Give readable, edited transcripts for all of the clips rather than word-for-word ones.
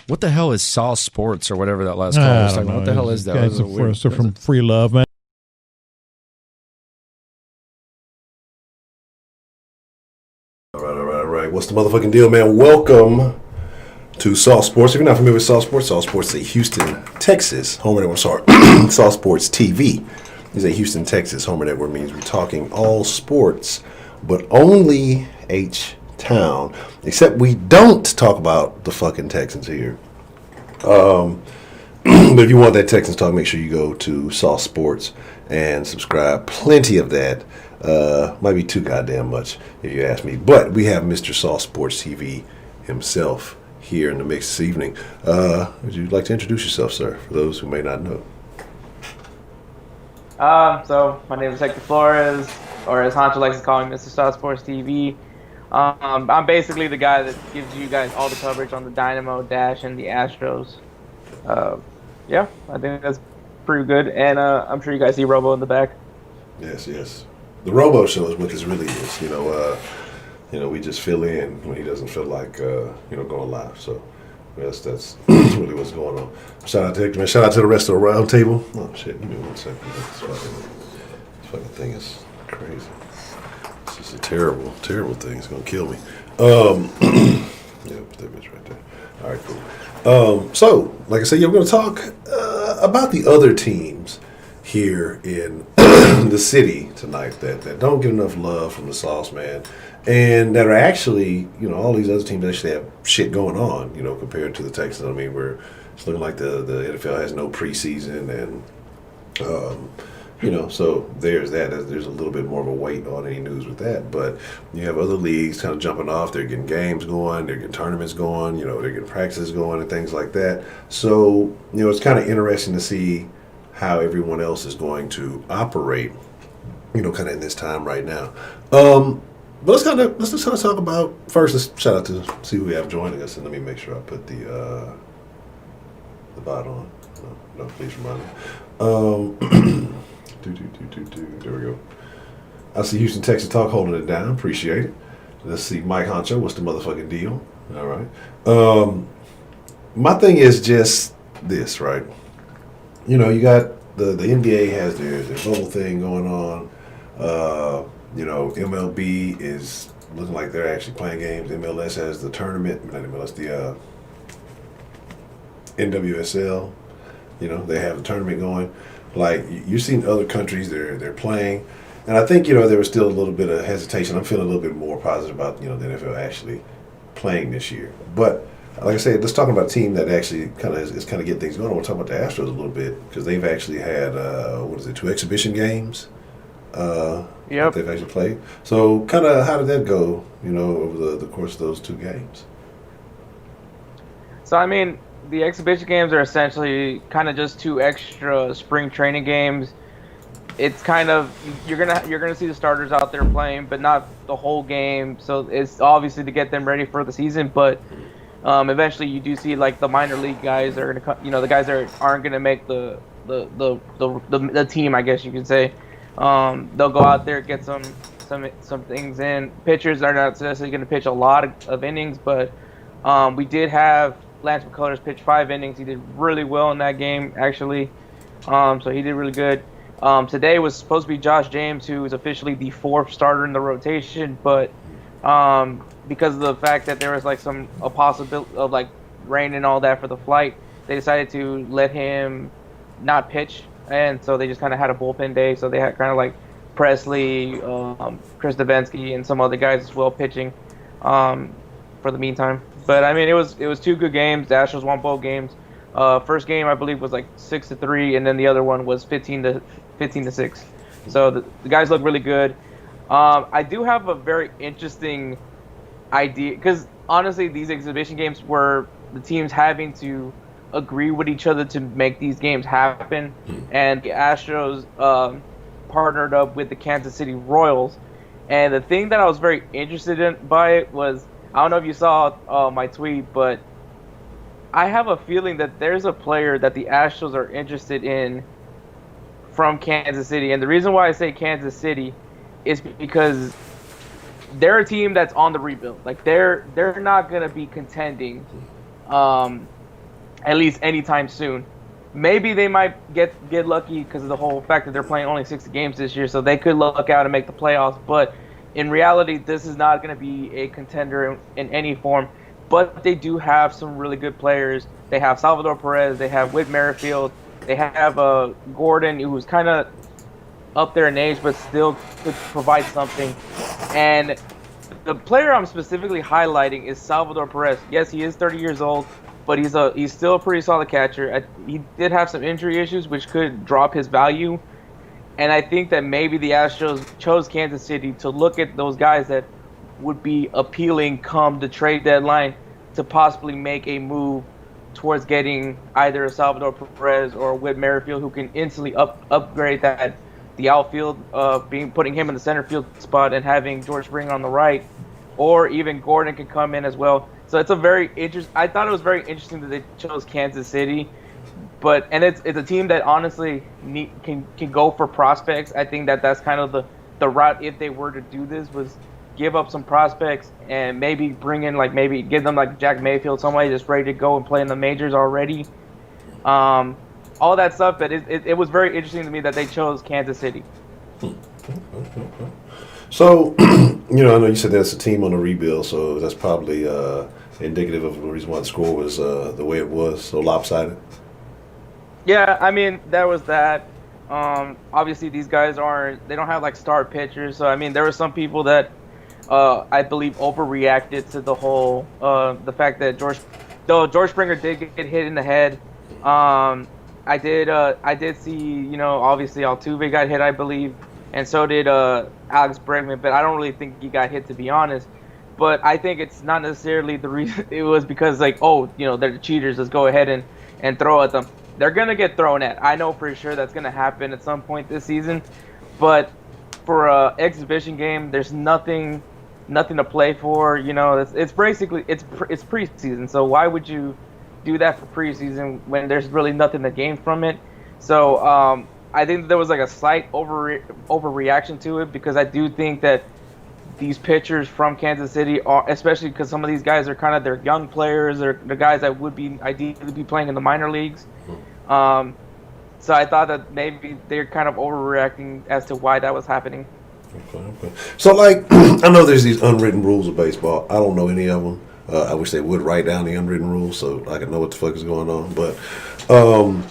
What the hell is Sauce Sports or whatever that last call was talking about? What the hell is that? They're from Free Love, man. All right. What's the motherfucking deal, man? Welcome to Sauce Sports. If you're not familiar with Sauce Sports is a Houston, Texas home network. Sauce Sports TV is a Houston, Texas home network. Means we're talking all sports, but only H-Town. Except we don't talk about the fucking Texans here. But if you want that Texans talk, make sure you go to Sauce Sports and subscribe. Plenty of that. Might be too goddamn much if you ask me. But we have Mr. Sauce Sports TV himself here in the mix this evening. Would you like to introduce yourself, sir, for those who may not know? So my name is Hector Flores, or as Honcho likes to call me, Mr. Sauce Sports TV. I'm basically the guy that gives you guys all the coverage on the Dynamo, Dash, and the Astros. Yeah, I think that's pretty good. And I'm sure you guys see Robo in the back. Yes. The Robo show is what this really is. You know, we just fill in when he doesn't feel like going live. So that's really what's going on. Shout out to Hector, man. Shout out to the rest of the Roundtable. Oh shit, give me 1 second. This fucking thing is crazy. It's just a terrible thing. It's gonna kill me. Yeah, put that bitch right there. All right, cool. So, like I said, we're gonna talk about the other teams here in the city tonight that don't get enough love from the Sauce Man, and that are actually, all these other teams actually have shit going on, compared to the Texans. I mean, it's looking like the NFL has no preseason, and so there's that. There's a little bit more of a weight on any news with that. But you have other leagues kind of jumping off. They're getting games going. They're getting tournaments going. They're getting practices going and things like that. So, it's kind of interesting to see how everyone else is going to operate, kind of in this time right now. But let's kind of talk about first. Let's shout out to see who we have joining us, and let me make sure I put the bot on. No, please remind me. There we go. I see Houston, Texas Talk holding it down. Appreciate it. Let's see Mike Honcho. What's the motherfucking deal? All right. My thing is just this, right? You got the NBA has their whole thing going on. MLB is looking like they're actually playing games. MLS has the tournament, not MLS, the NWSL. They have the tournament going. Like, you've seen other countries, they're playing, And I think, there was still a little bit of hesitation. I'm feeling a little bit more positive about, the NFL actually playing this year. But like I said, let's talk about a team that actually kind of is kind of getting things going. I want to talk about the Astros a little bit because they've actually had, 2 exhibition games they've actually played. So kind of how did that go, over the course of those 2 games? So, I mean, the exhibition games are essentially kind of just 2 extra spring training games. It's kind of you're gonna see the starters out there playing, but not the whole game. So it's obviously to get them ready for the season. But eventually, you do see like the minor league guys are gonna, the guys that aren't gonna make the team, I guess you could say. They'll go out there, get some things in. Pitchers are not necessarily gonna pitch a lot of innings, but we did have Lance McCullers pitch 5 innings. He did really well in that game, actually. So he did really good. Today was supposed to be Josh James, who is officially the 4th starter in the rotation, but because of the fact that there was like a possibility of like rain and all that for the flight, they decided to let him not pitch, and so they just kind of had a bullpen day. So they had kind of like Presley, Chris Davinsky, and some other guys as well pitching for the meantime. But I mean, it was 2 good games. The Astros won both games. First game I believe was like 6-3, and then the other one was 15-6. So the guys look really good. I do have a very interesting idea because honestly, these exhibition games were the teams having to agree with each other to make these games happen, and the Astros partnered up with the Kansas City Royals. And the thing that I was very interested in by it was, I don't know if you saw my tweet, but I have a feeling that there's a player that the Astros are interested in from Kansas City. And the reason why I say Kansas City is because they're a team that's on the rebuild. Like they're not going to be contending at least anytime soon. Maybe they might get lucky because of the whole fact that they're playing only 60 games this year, so they could luck out and make the playoffs. But in reality, this is not going to be a contender in any form. But they do have some really good players. They have Salvador Perez. They have Whit Merrifield. They have Gordon, who's kind of up there in age, but still could provide something. And the player I'm specifically highlighting is Salvador Perez. Yes, he is 30 years old, but he's still a pretty solid catcher. He did have some injury issues, which could drop his value. And I think that maybe the Astros chose Kansas City to look at those guys that would be appealing come the trade deadline to possibly make a move towards getting either a Salvador Perez or Whit Merrifield, who can instantly upgrade the outfield, putting him in the center field spot and having George Springer on the right, or even Gordon can come in as well. So it's a very I thought it was very interesting that they chose Kansas City, and it's a team that honestly can go for prospects. I think that's kind of the route if they were to do this, was give up some prospects and maybe bring in maybe give them like Jack Mayfield, somebody that's ready to go and play in the majors already. All that stuff, but it was very interesting to me that they chose Kansas City. So, I know you said that's a team on a rebuild, so that's probably indicative of the reason why the score was the way it was, so lopsided. Yeah, I mean, there was that. Obviously, these guys they don't have star pitchers, so I mean, there were some people that I believe overreacted to the whole the fact that George Springer did get hit in the head. I did see, obviously Altuve got hit, I believe, and so did Alex Bregman, but I don't really think he got hit, to be honest. But I think it's not necessarily the reason. It was because they're the cheaters, let's go ahead and throw at them. They're going to get thrown at. I know for sure that's going to happen at some point this season. But for an exhibition game, there's nothing to play for. It's basically it's preseason. So why would you do that for preseason when there's really nothing to gain from it? So I think there was a slight overreaction to it, because I do think that these pitchers from Kansas City are, especially because some of these guys are kind of their young players, or the guys that would be ideally be playing in the minor leagues. So I thought that maybe they're kind of overreacting as to why that was happening. Okay. So I know there's these unwritten rules of baseball. I don't know any of them. I wish they would write down the unwritten rules so I could know what the fuck is going on. But so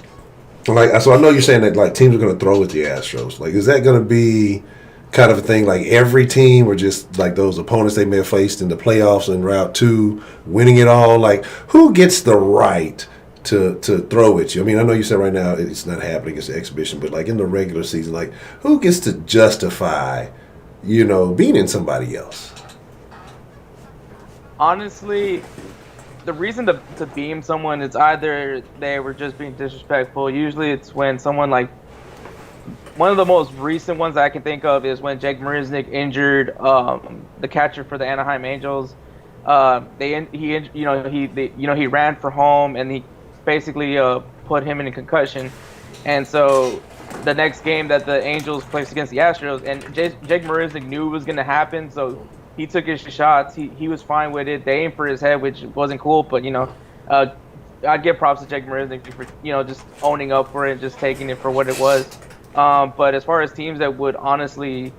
I know you're saying that teams are going to throw at the Astros. Is that going to be kind of a thing, like every team, or just like those opponents they may have faced in the playoffs in Route 2, winning it all? Like, who gets the right to throw at you? I mean, I know you said right now it's not happening, it's an exhibition, but like in the regular season, like who gets to justify, beating somebody else? Honestly, the reason to beam someone is either they were just being disrespectful. Usually it's when someone like, one of the most recent ones I can think of is when Jake Marisnick injured the catcher for the Anaheim Angels. He ran for home and he basically put him in a concussion, and so the next game that the Angels placed against the Astros, and Jake Marisnick knew it was going to happen, so he took his shots. He was fine with it. They aimed for his head, which wasn't cool, but I'd give props to Jake Marisnick for just owning up for it and just taking it for what it was. But as far as teams that would honestly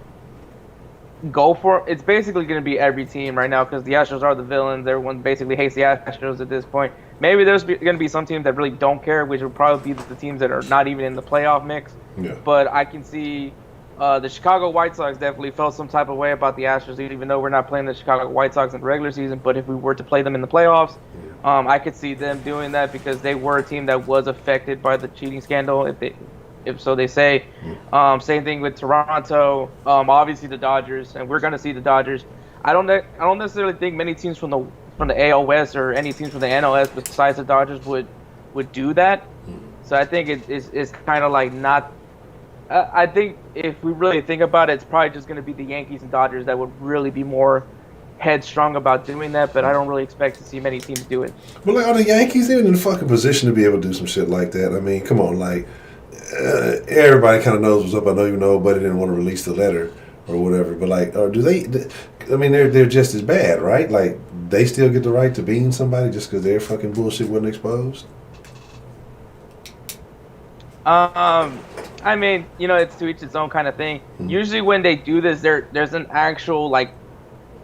go for it, it's basically going to be every team right now, because the Astros are the villains. Everyone basically hates the Astros at this point. Maybe there's going to be some teams that really don't care, which would probably be the teams that are not even in the playoff mix. Yeah. But I can see the Chicago White Sox definitely felt some type of way about the Astros, even though we're not playing the Chicago White Sox in the regular season. But if we were to play them in the playoffs, I could see them doing that, because they were a team that was affected by the cheating scandal, if so they say. Same thing with Toronto. Obviously the Dodgers, and we're going to see the Dodgers. I don't necessarily think many teams from the AL West or any teams from the NLS besides the Dodgers would do that. So I think it's kind of like not. I think if we really think about it, it's probably just going to be the Yankees and Dodgers that would really be more headstrong about doing that, but I don't really expect to see many teams do it. Well, like, are the Yankees even in the fucking position to be able to do some shit like that? I mean, come on, like, everybody kind of knows what's up. I know nobody didn't want to release the letter or whatever, but like, or do they? I mean, they're just as bad, right? Like, they still get the right to bean somebody just because their fucking bullshit wasn't exposed. I mean, it's to each its own kind of thing. Usually when they do this, there's an actual like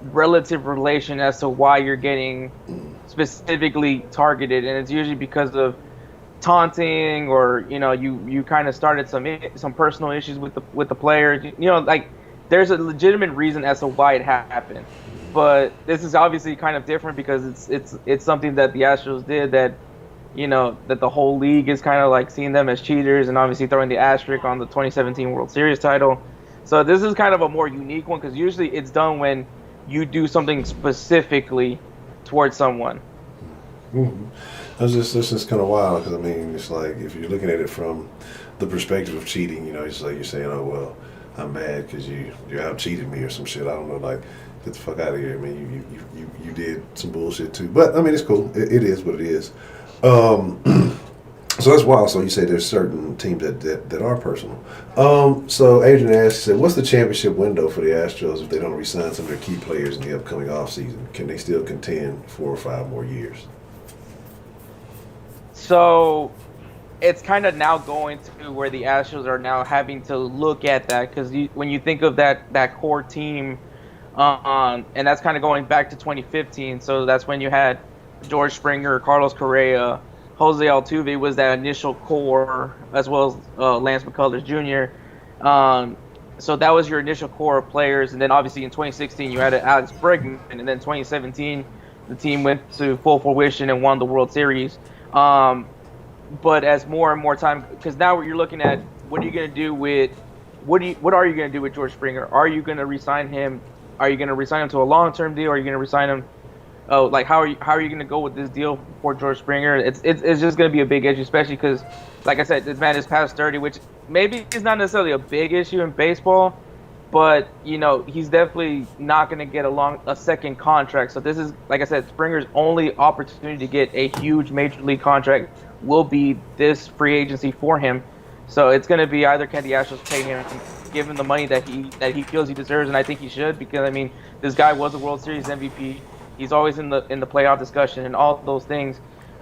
relative relation as to why you're getting specifically targeted, and it's usually because of taunting, or you kind of started some personal issues with the players. Like there's a legitimate reason as to why it happened. But this is obviously kind of different because it's something that the Astros did that that the whole league is kind of like seeing them as cheaters, and obviously throwing the asterisk on the 2017 World Series title. So this is kind of a more unique one, because usually it's done when you do something specifically towards someone. Mm-hmm. That's just kind of wild, because I mean, it's like if you're looking at it from the perspective of cheating, it's like you're saying, oh well, I'm mad because you out cheated me or some shit. I don't know, like, get the fuck out of here. I mean, you did some bullshit too, but I mean, it's cool. It is what it is. So that's wild. So you say there's certain teams that are personal. So Adrian asked, he said, what's the championship window for the Astros if they don't re-sign some of their key players in the upcoming offseason? Can they still contend 4 or 5 more years? So it's kind of now going to where the Astros are now having to look at that, because when you think of that core team, and that's kind of going back to 2015. So that's when you had George Springer, Carlos Correa, Jose Altuve was that initial core, as well as Lance McCullers Jr. So that was your initial core of players, and then obviously in 2016 you had Alex Bregman, and then 2017 the team went to full fruition and won the World Series. But as more and more time, because now you're looking at what are you going to do with what are you going to do with George Springer? Are you going to re-sign him? Are you going to re-sign him to a long-term deal? Are you going to re-sign him? Oh, like how are you going to go with this deal for George Springer? It's just going to be a big issue, especially because, like I said, this man is past 30, which maybe is not necessarily a big issue in baseball, but he's definitely not going to get a second contract. So this is, like I said, Springer's only opportunity to get a huge major league contract will be this free agency for him. So it's going to be either can the Astros pay him, give him the money that he feels he deserves, and I think he should, because I mean this guy was a World Series MVP. He's always in the playoff discussion and all those things.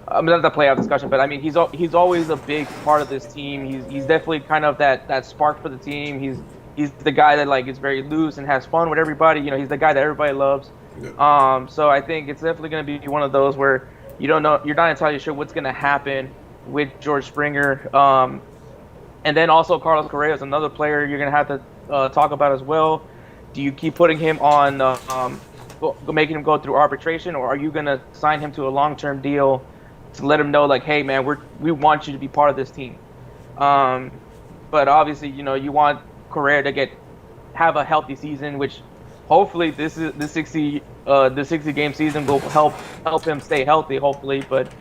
I mean, not the playoff discussion, but I mean he's always a big part of this team. He's definitely kind of that spark for the team. He's the guy that like is very loose and has fun with everybody. He's the guy that everybody loves. Yeah. So I think it's definitely going to be one of those where you're not entirely sure what's going to happen with George Springer. And then also Carlos Correa is another player you're going to have to talk about as well. Do you keep putting him on, making him go through arbitration, or are you gonna sign him to a long-term deal to let him know, like, hey man, we want you to be part of this team. But obviously, you want Correa to have a healthy season, which hopefully the 60 game season will help him stay healthy, hopefully. But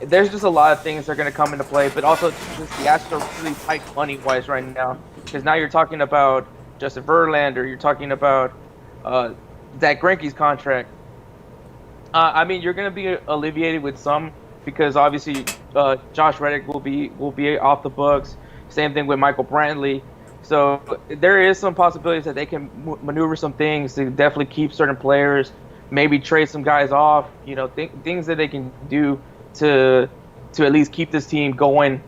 there's just a lot of things that are going to come into play. But also, just the Astros are really tight money wise right now, because now you're talking about Justin Verlander, you're talking about Zach Greinke's contract. I mean, you're going to be alleviated with some, because obviously Josh Reddick will be off the books. Same thing with Michael Brantley. So there is some possibilities that they can maneuver some things to definitely keep certain players, maybe trade some guys off. Things that they can do to at least keep this team going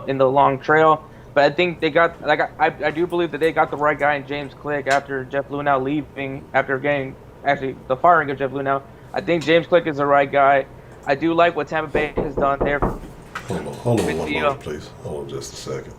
in the long trail. But I think they got, like, I do believe that they got the right guy in James Click after Jeff Luhnow leaving, after getting actually the firing of Jeff Luhnow. I think James Click is the right guy. I do like what Tampa Bay has done there. Hold on one moment, please. Hold on just a second.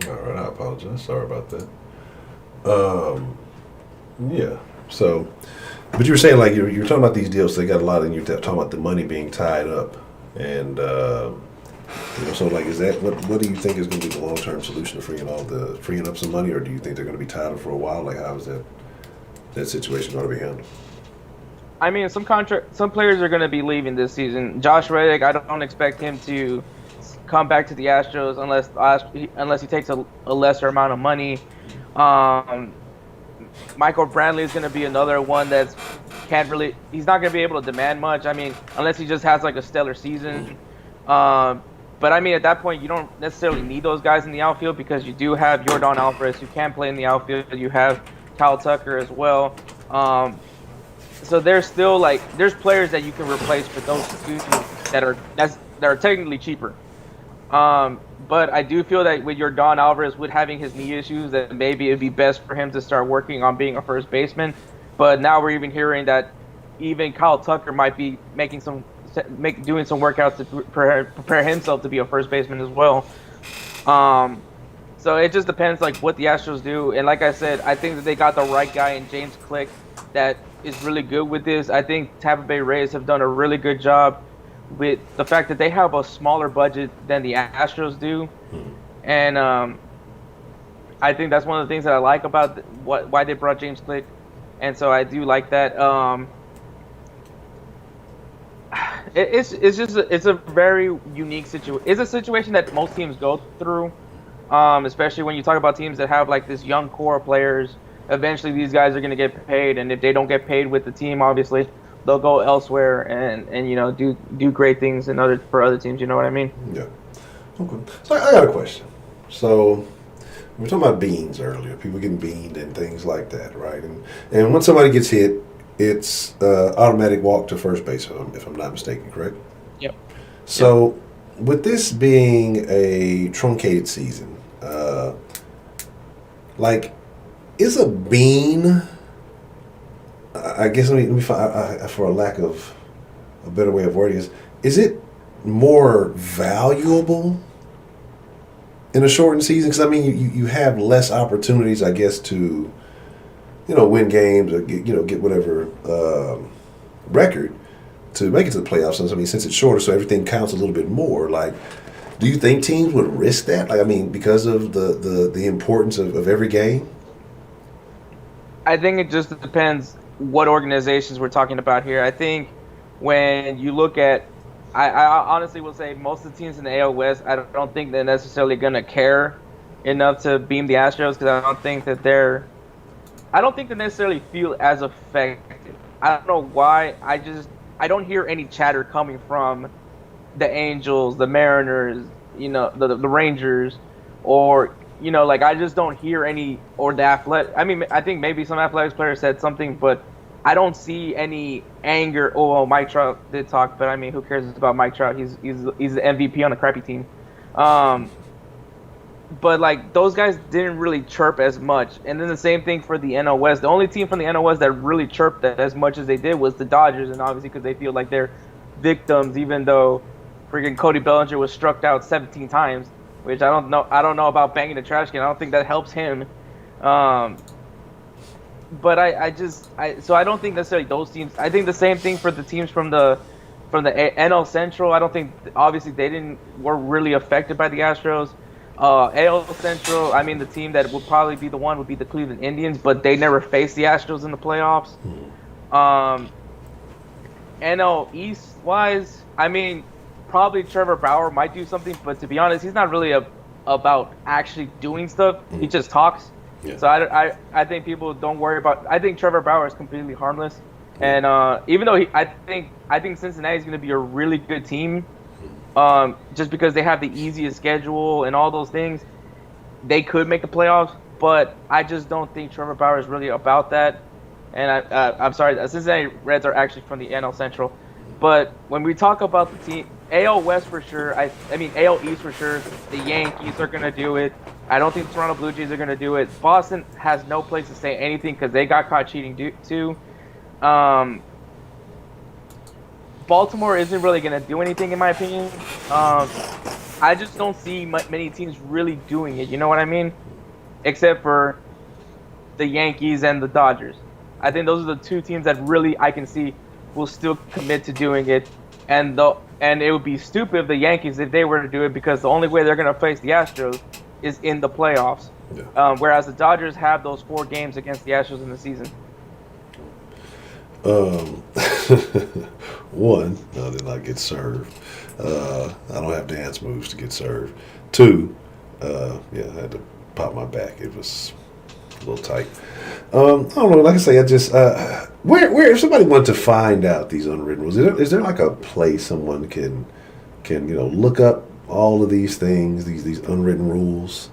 All right, I apologize. Sorry about that. Yeah. So, but you were saying, like, you're talking about these deals. They got a lot, and you're talking about the money being tied up, and so, like, is that what do you think is going to be the long term solution to freeing up some money, or do you think they're going to be tied up for a while? Like, how is that situation going to be handled? I mean, some players are going to be leaving this season. Josh Reddick, I don't expect him to come back to the Astros unless he takes a lesser amount of money. Michael Brantley is going to be another one he's not going to be able to demand much. I mean, unless he just has like a stellar season. But I mean, at that point, you don't necessarily need those guys in the outfield, because you do have Yordan Alvarez who can play in the outfield. You have Kyle Tucker as well. So there's still there's players that you can replace with those two that are technically cheaper. But I do feel that with Yordan Alvarez, with having his knee issues, that maybe it'd be best for him to start working on being a first baseman. But now we're even hearing that even Kyle Tucker might be doing some workouts to prepare himself to be a first baseman as well. So it just depends what the Astros do. And like I said, I think that they got the right guy in James Click that is really good with this. I think Tampa Bay Rays have done a really good job with the fact that they have a smaller budget than the Astros do. And I think that's one of the things that I like about why they brought James Click. And so I do like that. It's a very unique situation. It's a situation that most teams go through, especially when you talk about teams that have this young core of players. Eventually, these guys are going to get paid, and if they don't get paid with the team, obviously, they'll go elsewhere and do great things for other teams. You know what I mean? Yeah. Okay. So I got a question. So we were talking about beans earlier. People getting beaned and things like that, right? And when somebody gets hit, it's automatic walk to first base, if I'm not mistaken, correct? Yep. So with this being a truncated season, is a bean, I guess let me find, for a lack of a better way of wording is it more valuable in a shortened season? Because I mean, you have less opportunities, I guess, to win games or get whatever record to make it to the playoffs. I mean, since it's shorter, so everything counts a little bit more. Do you think teams would risk that? Because of the importance of every game? I think it just depends what organizations we're talking about here. I think when you look at I honestly will say most of the teams in the AL West, I don't think they're necessarily gonna care enough to beam the Astros because I don't think they necessarily feel as effective. I don't know why. I don't hear any chatter coming from the Angels, the Mariners, the Rangers, or like I just don't hear any or the athletic. I mean, I think maybe some athletics players said something, but I don't see any anger. Oh, well, Mike Trout did talk, but I mean, who cares about Mike Trout? He's the MVP on a crappy team. But like those guys didn't really chirp as much. And then the same thing for the NL West. The only team from the NL West that really chirped as much as they did was the Dodgers, and obviously because they feel like they're victims, even though freaking Cody Bellinger was struck out 17 times, which I don't know. I don't know about banging the trash can. I don't think that helps him. But so I don't think necessarily those teams. I think the same thing for the teams from the NL Central. I don't think obviously were really affected by the Astros. AL Central, I mean, the team that would probably be the one would be the Cleveland Indians, but they never faced the Astros in the playoffs. NL East wise, I mean, probably Trevor Bauer might do something, but to be honest, he's not really about actually doing stuff. He just talks. Yeah. So I think people don't worry about. I think Trevor Bauer is completely harmless, and even though I think Cincinnati is going to be a really good team. Just because they have the easiest schedule and all those things, they could make the playoffs. But I just don't think Trevor Bauer is really about that. And I'm sorry, the Cincinnati Reds are actually from the NL Central. But when we talk about the team, AL West for sure. I mean AL East for sure. The Yankees are gonna do it. I don't think the Toronto Blue Jays are gonna do it. Boston has no place to say anything because they got caught cheating too. Baltimore isn't really going to do anything, in my opinion. I just don't see many teams really doing it. You know what I mean? Except for the Yankees and the Dodgers. I think those are the two teams that really I can see will still commit to doing it. And it would be stupid of the Yankees if they were to do it because the only way they're going to face the Astros is in the playoffs. Yeah. Whereas the Dodgers have those 4 games against the Astros in the season. One, I did not get served. I don't have dance moves to get served. 2, I had to pop my back. It was a little tight. I don't know. Like I say, I just where if somebody wanted to find out these unwritten rules, is there like a place someone can look up all of these things, these unwritten rules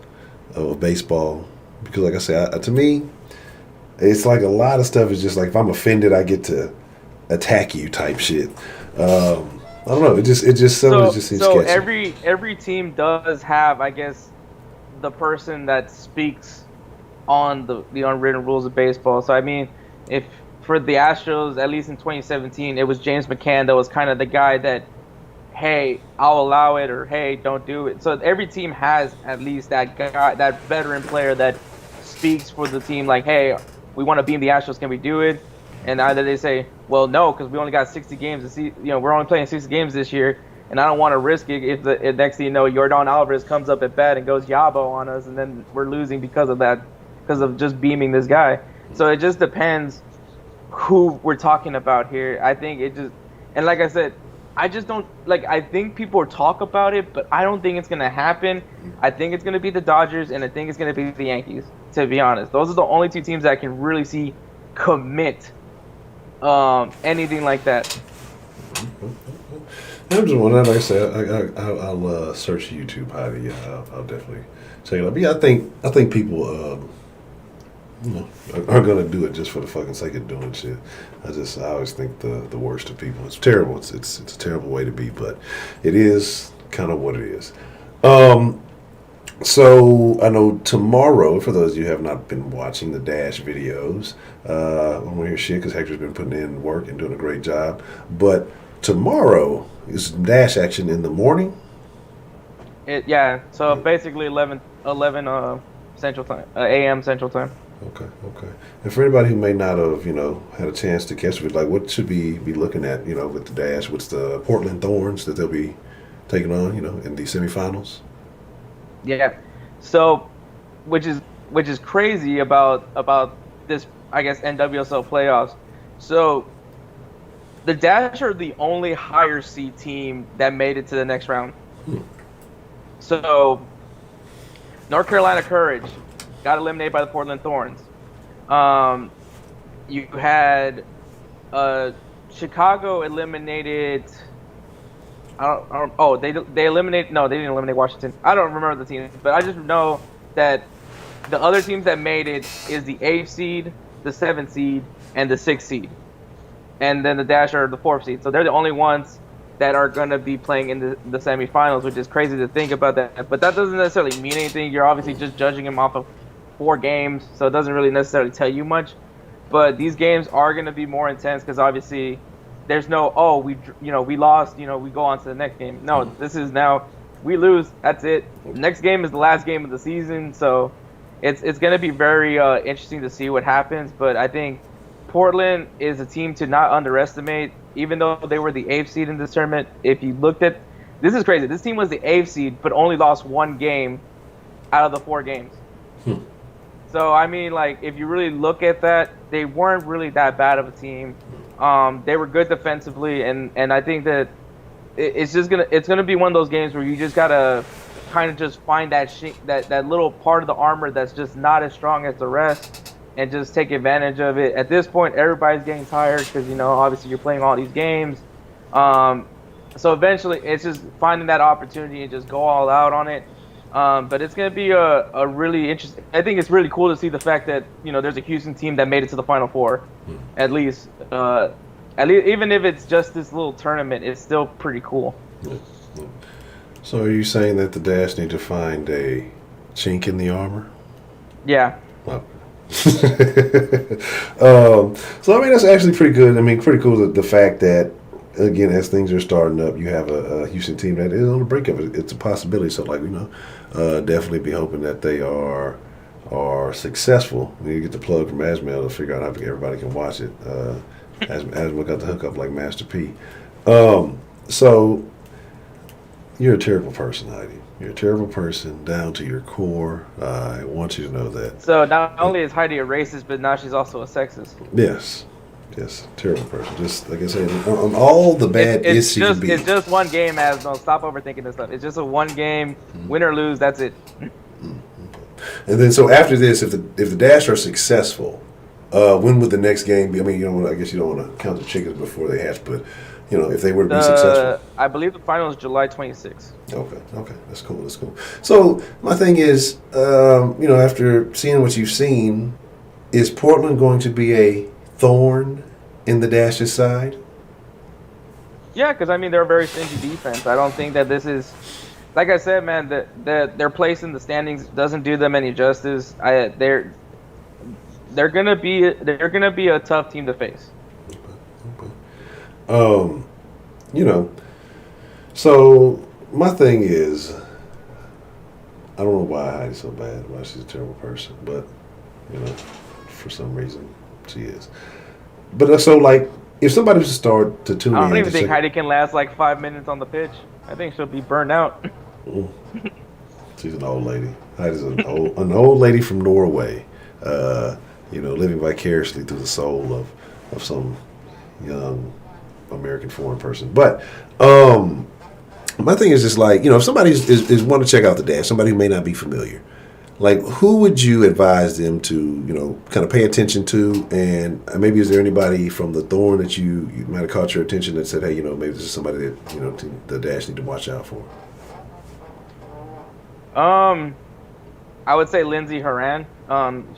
of baseball? Because like I say, to me. It's like a lot of stuff is just like if I'm offended, I get to attack you type shit. I don't know. It just seems so sketchy. every team does have, I guess, the person that speaks on the unwritten rules of baseball. So I mean, if for the Astros, at least in 2017, it was James McCann that was kind of the guy that, hey, I'll allow it, or hey, don't do it. So every team has at least that guy, that veteran player that speaks for the team, like, hey, we want to beam the Astros. Can we do it? And either they say, well, no, because we only got 60 games to see. We're only playing 60 games this year, and I don't want to risk it if the next thing you know, Yordan Alvarez comes up at bat and goes yabo on us, and then we're losing because of that, because of just beaming this guy. So it just depends who we're talking about here. I think and like I said, I just don't I think people talk about it, but I don't think it's gonna happen. I think it's gonna be the Dodgers, and I think it's gonna be the Yankees. To be honest, those are the only 2 teams that I can really see commit anything like that. I'm just wondering, like I said, I'll search YouTube, Heidi. I'll definitely check it out. But yeah, I think people are gonna do it just for the fucking sake of doing shit. I always think the worst of people. It's terrible. It's a terrible way to be, but it is kind of what it is. So I know tomorrow, for those of you who have not been watching the Dash videos, I don't want to hear shit because Hector's been putting in work and doing a great job. But tomorrow is Dash action in the morning. So basically 11 Central Time, a.m. Central Time. Okay. And for anybody who may not have, had a chance to catch it, like what should we be looking at, with the Dash? What's the Portland Thorns that they'll be taking on, in the semifinals? Yeah, so which is crazy about this, I guess, NWSL playoffs. So the Dash are the only higher seed team that made it to the next round. So, North Carolina Courage got eliminated by the Portland Thorns. You had Chicago eliminated. They eliminated. No, they didn't eliminate Washington. I don't remember the teams, but I just know that the other teams that made it is the 8th seed, the 7th seed, and the 6th seed. And then the Dash are the 4th seed. So they're the only ones that are going to be playing in the semifinals, which is crazy to think about that. But that doesn't necessarily mean anything. You're obviously just judging them off of 4 games, so it doesn't really necessarily tell you much. But these games are going to be more intense because obviously there's no, we lost, we go on to the next game. No, this is now we lose, that's it. Next game is the last game of the season, so it's going to be very interesting to see what happens. But I think Portland is a team to not underestimate, even though they were the 8th seed in this tournament. If you looked at, this is crazy. This team was the 8th seed, but only lost 1 game out of the 4 games. So, I mean, like, if you really look at that, they weren't really that bad of a team. They were good defensively, and I think that it's gonna be one of those games where you just gotta kind of just find that little part of the armor that's just not as strong as the rest, and just take advantage of it. At this point, everybody's getting tired because obviously you're playing all these games. So eventually, it's just finding that opportunity and just go all out on it. But it's going to be a really interesting. I think it's really cool to see the fact that there's a Houston team that made it to the Final Four, at least. Even if it's just this little tournament, it's still pretty cool. So are you saying that the Dash need to find a chink in the armor? Yeah. Well. So I mean that's actually pretty good. I mean, pretty cool the fact that, again, as things are starting up, you have a Houston team that is on the brink of it. It's a possibility. So, definitely be hoping that they are successful. We need to get the plug from Asmail to figure out how everybody can watch it. Asmail got the hookup like Master P. So, you're a terrible person, Heidi. You're a terrible person down to your core. I want you to know that. So, not only is Heidi a racist, but now she's also a sexist. Yes. Yes, terrible person. Just like I said, on all the bad issues. It's just one game, Asno. Stop overthinking this stuff. It's just a one game, win or lose. That's it. And then, so after this, if the Dash are successful, when would the next game be? I mean, I guess you don't want to count the chickens before they hatch, but if they were to be successful, I believe the final is July 26th. Okay, that's cool. So my thing is, after seeing what you've seen, is Portland going to be a thorn in the Dash's side? Yeah, because I mean they're a very stingy defense. I don't think that this is, like I said, man. Their place in the standings doesn't do them any justice. They're gonna be a tough team to face. Okay. So my thing is, I don't know why Heidi's so bad, why she's a terrible person, but for some reason she is. But so if somebody was to start to tune in, I don't even think Heidi can last 5 minutes on the pitch. I think she'll be burned out. She's an old lady. Heidi's an old lady from Norway, living vicariously through the soul of some young American foreign person. But my thing is just if somebody is want to check out the Dash, somebody who may not be familiar, who would you advise them to, kind of pay attention to? And maybe is there anybody from the Thorn that you might have caught your attention that said, hey, maybe this is somebody that, the Dash need to watch out for? I would say Lindsey Horan.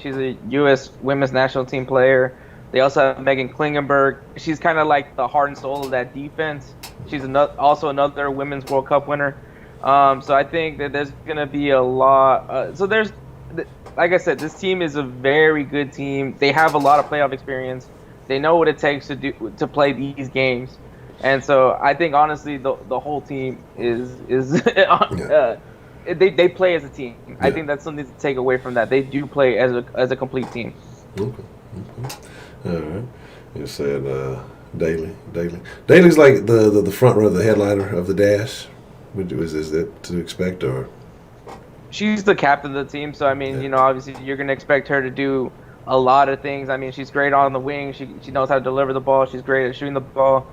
She's a U.S. women's national team player. They also have Megan Klingenberg. She's kind of like the heart and soul of that defense. She's also another Women's World Cup winner. So I think that there's going to be a lot. So there's, like I said, this team is a very good team. They have a lot of playoff experience. They know what it takes to play these games. And so I think, honestly, the whole team is they play as a team. Yeah. I think that's something to take away from that. They do play as a complete team. Okay. All right. You said Daly. Daly's like the front runner, the headliner of the Dash. Is that to expect, or? She's the captain of the team, so I mean, obviously you're gonna expect her to do a lot of things. I mean, she's great on the wing. She knows how to deliver the ball. She's great at shooting the ball.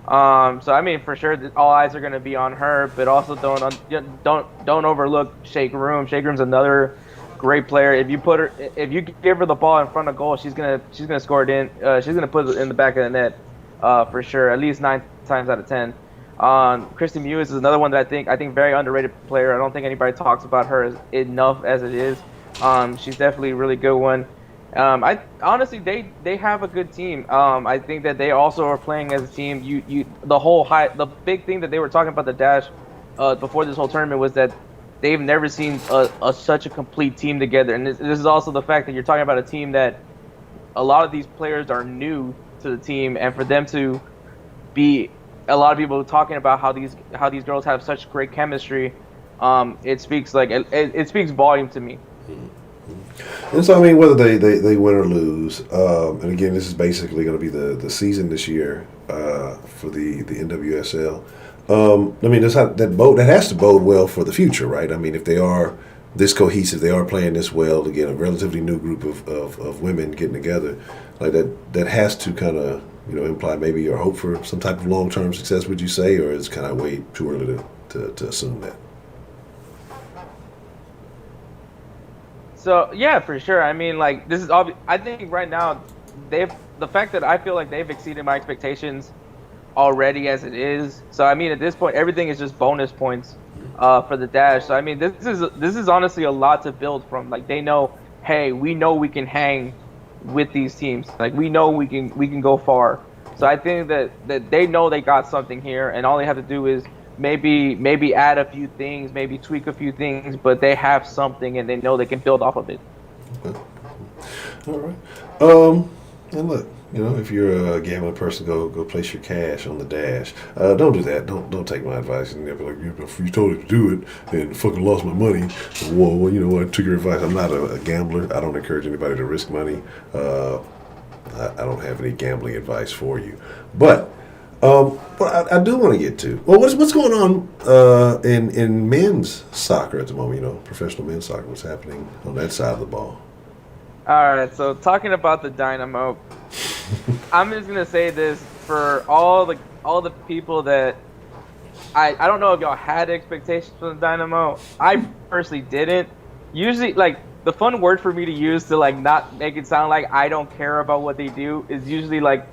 So I mean, for sure, all eyes are going to be on her. But also don't overlook Shake Room. Shake Room's another great player. If you give her the ball in front of goal, she's gonna score it in. She's gonna put it in the back of the net, for sure. At least 9 times out of 10. Christy Mewis is another one that I think very underrated player. I don't think anybody talks about her enough as it is. She's definitely a really good one. I honestly they have a good team. I think that they also are playing as a team. The big thing that they were talking about the Dash before this whole tournament was that they've never seen such a complete team together. And this is also the fact that you're talking about a team that a lot of these players are new to the team, and for them to be a lot of people talking about how these girls have such great chemistry, it speaks it speaks volume to me. And so, I mean, whether they win or lose, and again, this is basically going to be the season this year for the NWSL. I mean, that has to bode well for the future, right? I mean, if they are this cohesive, they are playing this well, again, a relatively new group of women getting together, like that has to kind of, imply maybe or hope for some type of long-term success, would you say, or is kind of way too early to assume that? So yeah, for sure. I mean, like, this is obvious. I think right now the fact that I feel like they've exceeded my expectations already as it is. So I mean, at this point, everything is just bonus points for the Dash. So I mean, this is honestly a lot to build from. Like, they know, hey, we know we can hang with these teams. Like, we know we can go far. So I think that they know they got something here, and all they have to do is maybe add a few things, maybe tweak a few things, but they have something and they know they can build off of it. Okay. All right. And look, if you're a gambling person, go place your cash on the Dash. Don't do that. Don't take my advice and be like, you told me to do it and fucking lost my money. Well, you know what? I took your advice. I'm not a gambler. I don't encourage anybody to risk money. I don't have any gambling advice for you. But I do want to get to, well, what's going on in men's soccer at the moment? Professional men's soccer. What's happening on that side of the ball? All right, so talking about the Dynamo, I'm just gonna say this for all the people that I don't know if y'all had expectations for the Dynamo. I personally didn't. Usually, like, the fun word for me to use to like not make it sound like I don't care about what they do is usually like,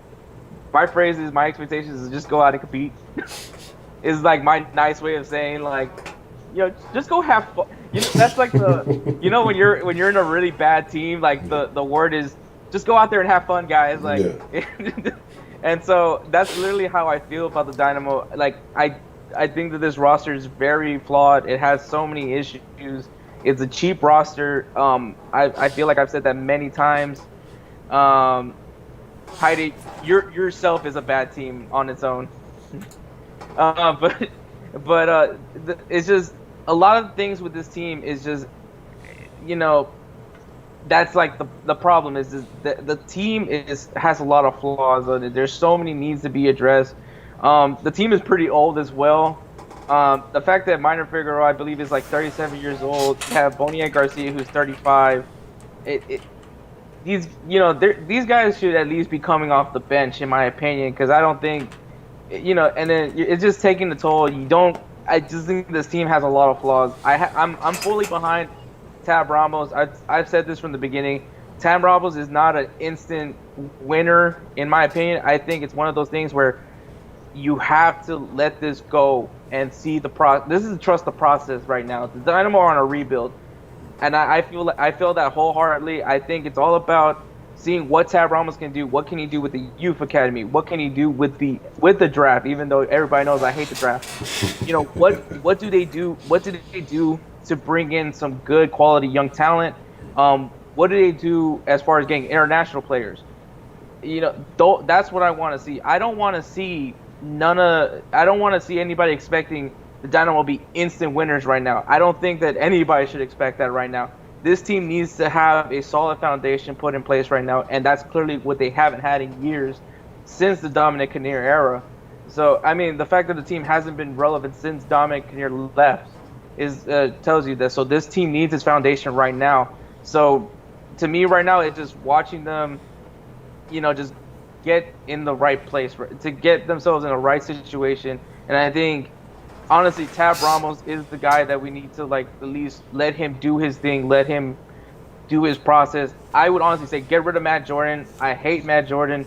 my phrase is, my expectations is just go out and compete. Is like my nice way of saying, like, just go have fun. That's like the, when you're in a really bad team, like the word is just go out there and have fun, guys. Like, yeah. And so that's literally how I feel about the Dynamo. Like, I think that this roster is very flawed. It has so many issues. It's a cheap roster. I feel like I've said that many times. Heidi, yourself is a bad team on its own. But it's just a lot of things with this team is just, that's like the problem is the team has a lot of flaws on it. There's so many needs to be addressed. The team is pretty old as well. The fact that Minor Figueroa, I believe, is like 37 years old. You have Boniek Garcia, who's 35. These guys should at least be coming off the bench, in my opinion, because I don't think, and then it's just taking the toll. I just think this team has a lot of flaws. I'm fully behind Tab Ramos. I've said this from the beginning. Tab Ramos is not an instant winner, in my opinion. I think it's one of those things where you have to let this go and see the process. This is trust the process right now. The Dynamo are on a rebuild. And I feel that wholeheartedly. I think it's all about seeing what Tab Ramos can do. What can he do with the youth academy? What can he do with the draft? Even though everybody knows I hate the draft, what do they do? What did they do to bring in some good quality young talent? What do they do as far as getting international players? That's what I want to see. I don't want to see anybody expecting the Dynamo will be instant winners right now. I don't think that anybody should expect that right now. This team needs to have a solid foundation put in place right now, and that's clearly what they haven't had in years since the Dominic Kinnear era. So, I mean, the fact that the team hasn't been relevant since Dominic Kinnear left tells you that. So this team needs its foundation right now. So to me right now, it's just watching them, just get in the right place to get themselves in the right situation. And I think, honestly, Tab Ramos is the guy that we need to like at least let him do his thing, let him do his process. I would honestly say get rid of Matt Jordan. I hate Matt Jordan.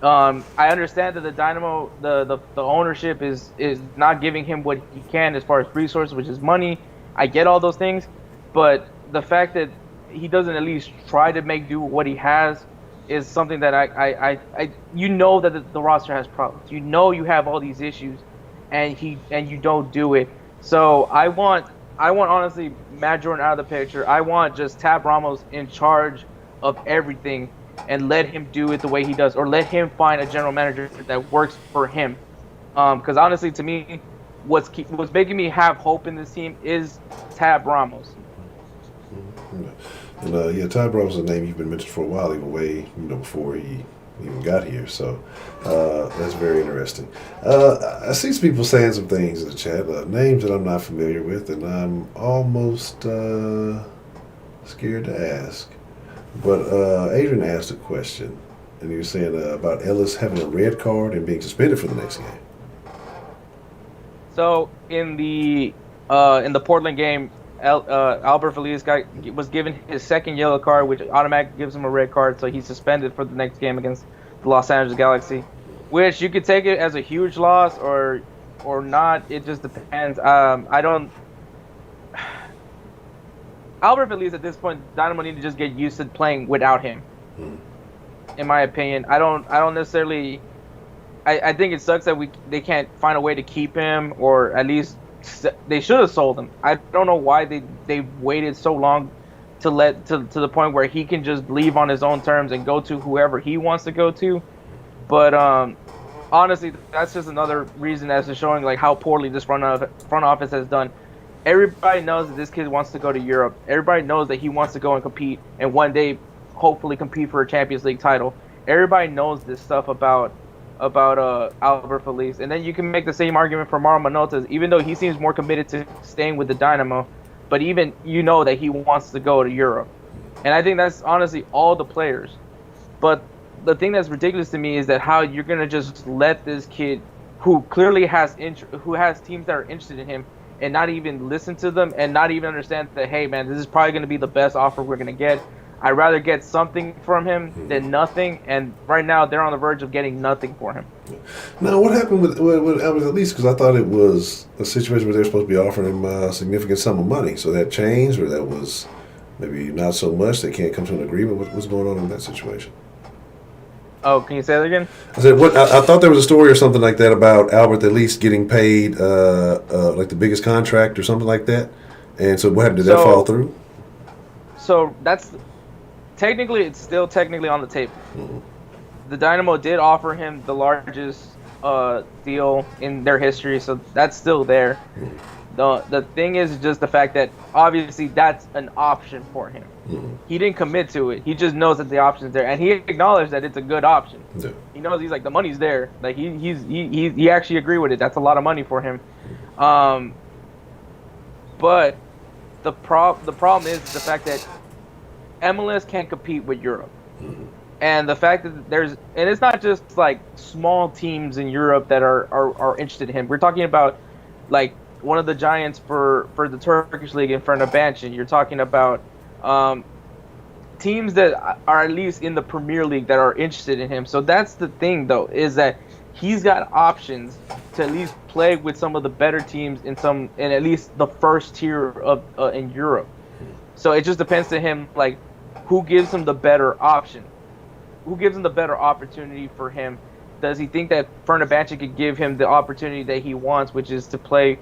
I understand that the Dynamo, the ownership is not giving him what he can as far as resources, which is money. I get all those things, but the fact that he doesn't at least try to make do what he has is something that I that the roster has problems. You have all these issues, and you don't do it. So I want honestly Matt Jordan out of the picture. I want just Tab Ramos in charge of everything and let him do it the way he does, or let him find a general manager that works for him. Because honestly, to me, what's making me have hope in this team is Tab Ramos. And Tab Ramos is a name you've been mentioned for a while, even way before he even got here. So that's very interesting. I see some people saying some things in the chat, names that I'm not familiar with, and I'm almost scared to ask. But Adrian asked a question, and he was saying about Ellis having a red card and being suspended for the next game. So in the Portland game, Albert Feliz was given his second yellow card, which automatically gives him a red card, so he's suspended for the next game against the Los Angeles Galaxy, which you could take it as a huge loss or not. It just depends. Albert Feliz at this point, Dynamo need to just get used to playing without him. In my opinion, I don't necessarily. I think it sucks that they can't find a way to keep him, or at least they should have sold him. I don't know why they waited so long to the point where he can just leave on his own terms and go to whoever he wants to go to. But honestly, that's just another reason as to showing like how poorly this front office has done. Everybody knows that this kid wants to go to Europe. Everybody knows that he wants to go and compete and one day hopefully compete for a Champions League title. Everybody knows this stuff about Albert Feliz. And then you can make the same argument for Mauro Manotas, even though he seems more committed to staying with the Dynamo. But even that he wants to go to Europe. And I think that's honestly all the players. But the thing that's ridiculous to me is that how you're going to just let this kid who clearly has teams that are interested in him and not even listen to them and not even understand that, hey, man, this is probably going to be the best offer we're going to get. I'd rather get something from him than nothing, and right now they're on the verge of getting nothing for him. Now, what happened with Albert Elise? Because I thought it was a situation where they were supposed to be offering him a significant sum of money. So that changed, or that was maybe not so much? They can't come to an agreement? What's going on in that situation? Oh, can you say that again? I said, I thought there was a story or something like that about Albert Elise getting paid like the biggest contract or something like that. And so what happened? Did that fall through? So that's... Technically, it's still technically on the table. Mm-hmm. The Dynamo did offer him the largest deal in their history, so that's still there. Mm-hmm. The thing is just the fact that obviously that's an option for him. Mm-hmm. He didn't commit to it. He just knows that the option's there, and he acknowledged that it's a good option. Yeah. He knows he's like the money's there. Like he actually agreed with it. That's a lot of money for him. But the problem is the fact that MLS can't compete with Europe. Mm-hmm. And the fact that it's not just like small teams in Europe that are interested in him. We're talking about like one of the giants for the Turkish league in front of Fenerbahce. You're talking about teams that are at least in the Premier League that are interested in him. So that's the thing, though, is that he's got options to at least play with some of the better teams in at least the first tier of in Europe. So it just depends to him, like, who gives him the better option? Who gives him the better opportunity for him? Does he think that Fenerbahce could give him the opportunity that he wants, which is to play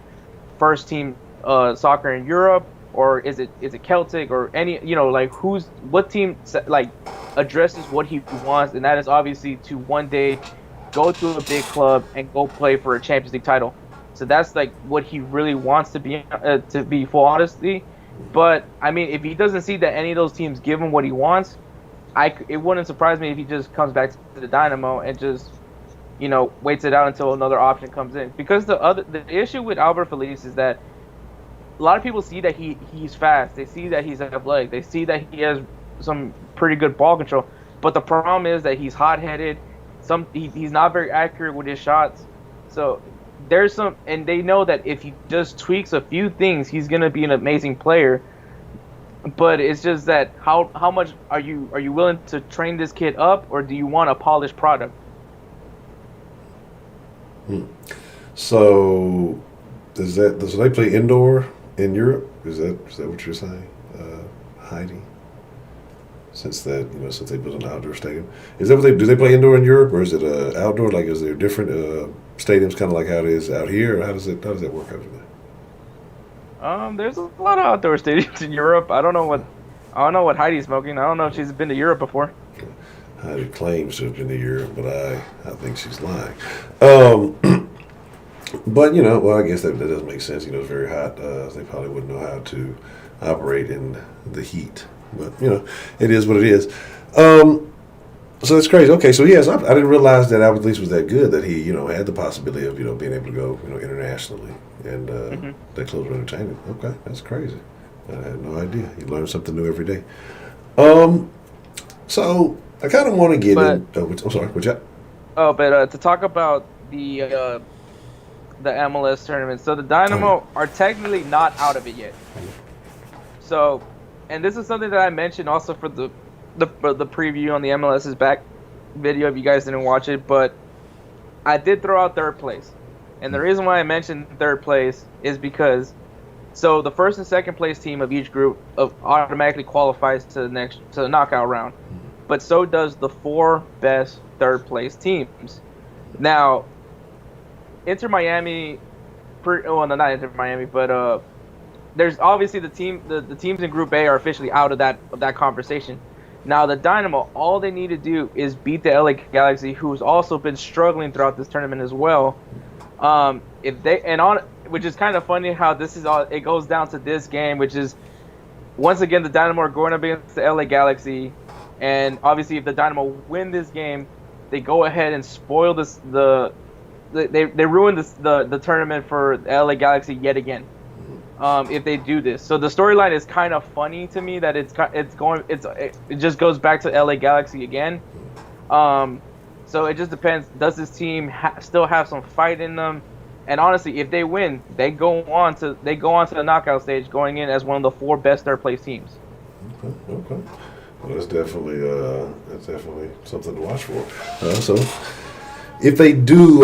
first team soccer in Europe, or is it Celtic or any, like what team like addresses what he wants, and that is obviously to one day go to a big club and go play for a Champions League title. So that's like what he really wants to be full honesty. But I mean, if he doesn't see that any of those teams give him what he wants, it wouldn't surprise me if he just comes back to the Dynamo and just, waits it out until another option comes in. Because the issue with Albert Feliz is that a lot of people see that he's fast. They see that he's athletic. They see that he has some pretty good ball control. But the problem is that he's hot-headed. He's not very accurate with his shots. So there's some, and they know that if he just tweaks a few things, he's gonna be an amazing player. But it's just that how much are you willing to train this kid up, or do you want a polished product? So does they play indoor in Europe? Is that what you're saying, Heidi? Since they built an outdoor stadium, is that what do they play indoor in Europe, or is it outdoor? Like, is there different stadiums, kind of like how it is out here, or how does that work over there? There's a lot of outdoor stadiums in Europe. I don't know what Heidi's smoking. I don't know if she's been to Europe before. Heidi claims to have been to Europe, but I think she's lying. But well, I guess that doesn't make sense. It's very hot. They probably wouldn't know how to operate in the heat. But it is what it is. So it's crazy. Okay, so yes, I didn't realize that Albert Lease was that good. That he had the possibility of being able to go internationally and that close to entertainment. Okay, that's crazy. I had no idea. You learn something new every day. So I kind of want to get in. I'm sorry. What's that? Oh, but to talk about the MLS tournament. So the Dynamo are technically not out of it yet. So. And this is something that I mentioned also for the preview on the MLS is Back video if you guys didn't watch it, but I did throw out third place. And the reason why I mentioned third place is because the first and second place team of each group automatically qualifies to the knockout round. But so does the 4 best third place teams. Now, Inter Miami not Inter Miami, but there's obviously the teams in Group A are officially out of that conversation. Now the Dynamo, all they need to do is beat the LA Galaxy, who's also been struggling throughout this tournament as well. Which is kind of funny how this is all. It goes down to this game, which is once again the Dynamo are going up against the LA Galaxy, and obviously if the Dynamo win this game, they go ahead and spoil they ruin the tournament for the LA Galaxy yet again. If they do this, so the storyline is kind of funny to me that it just goes back to LA Galaxy again. So it just depends. Does this team still have some fight in them? And honestly, if they win, they go on to the knockout stage, going in as one of the 4 best third place teams. Okay. Well, that's definitely something to watch for. So if they do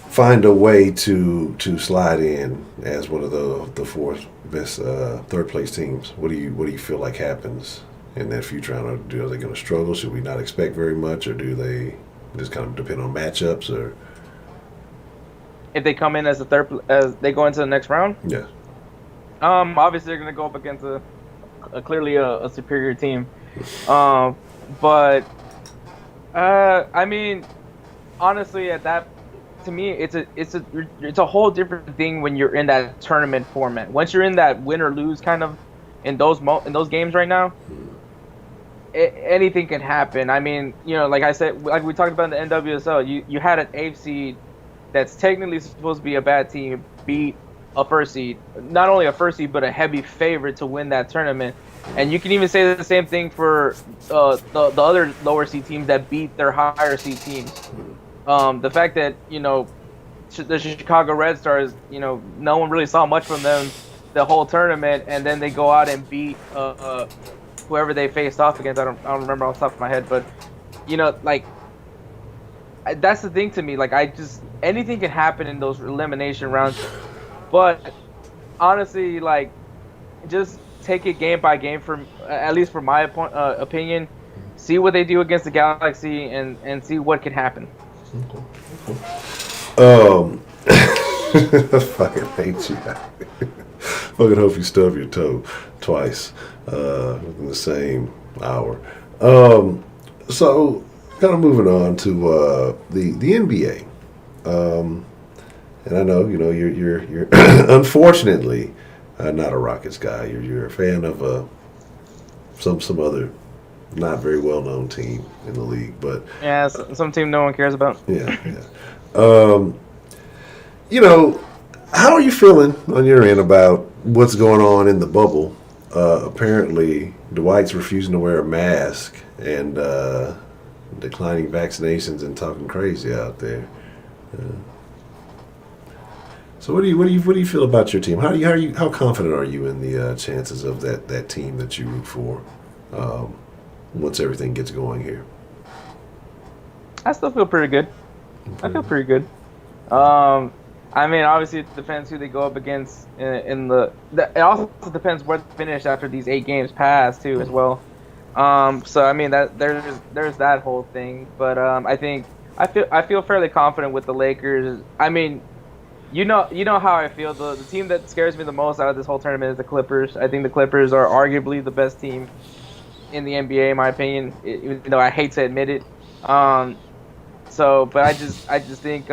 find a way to slide in as one of the 4 best third place teams, what do you feel like happens in that future round? Are they going to struggle? Should we not expect very much, or do they just kind of depend on matchups? Or if they come in as as they go into the next round? Yeah. Obviously they're going to go up against clearly a superior team. But I mean, honestly, to me, it's a whole different thing when you're in that tournament format. Once you're in that win or lose kind of in those games right now, anything can happen. I mean, like I said, like we talked about in the NWSL, you had an 8th seed that's technically supposed to be a bad team beat a first seed, not only a first seed but a heavy favorite to win that tournament. And you can even say the same thing for the other lower seed teams that beat their higher seed teams. The fact that the Chicago Red Stars, no one really saw much from them the whole tournament, and then they go out and beat whoever they faced off against. I don't remember off the top of my head, but that's the thing to me. Like, anything can happen in those elimination rounds, but honestly, just take it game by game. At least from my opinion, see what they do against the Galaxy and see what can happen. I fucking hate you. Fucking hope you stub your toe twice in the same hour. So kind of moving on to the NBA. And I know you're unfortunately not a Rockets guy. You're a fan of some other not very well known team in the league, but yeah, some team no one cares about. Yeah. How are you feeling on your end about what's going on in the bubble? apparently Dwight's refusing to wear a mask and declining vaccinations and talking crazy out there. So what do you feel about your team? How confident are you in the chances of that team that you root for once everything gets going here? I still feel pretty good. I feel pretty good. I mean, obviously it depends who they go up against it also depends where they finish after these 8 games pass too as well. So I mean that there's that whole thing, but I feel fairly confident with the Lakers. I mean, you know how I feel. The team that scares me the most out of this whole tournament is the Clippers. I think the Clippers are arguably the best team in the NBA, in my opinion, even though I hate to admit it. But I just think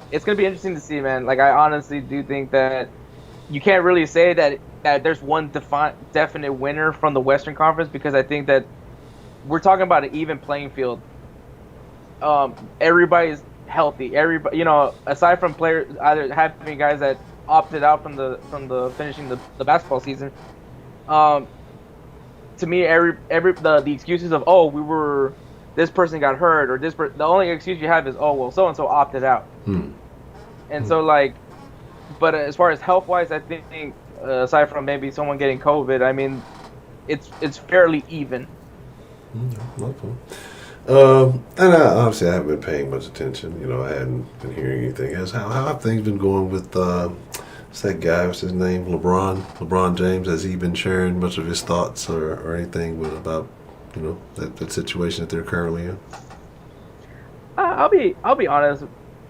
it's gonna be interesting to see, man. Like, I honestly do think that you can't really say that there's one definite winner from the Western Conference, because I think that we're talking about an even playing field. Everybody's healthy. Everybody, aside from players either having guys that opted out from the finishing the basketball season. To me, the excuses of this person got hurt, or the only excuse you have is so and so opted out. And so but as far as health wise, I think aside from maybe someone getting COVID, I mean, it's fairly even. And obviously I haven't been paying much attention. I hadn't been hearing anything. How have things been going with what's that guy? What's his name? LeBron James. Has he been sharing much of his thoughts or anything about that situation that they're currently in? I'll be honest.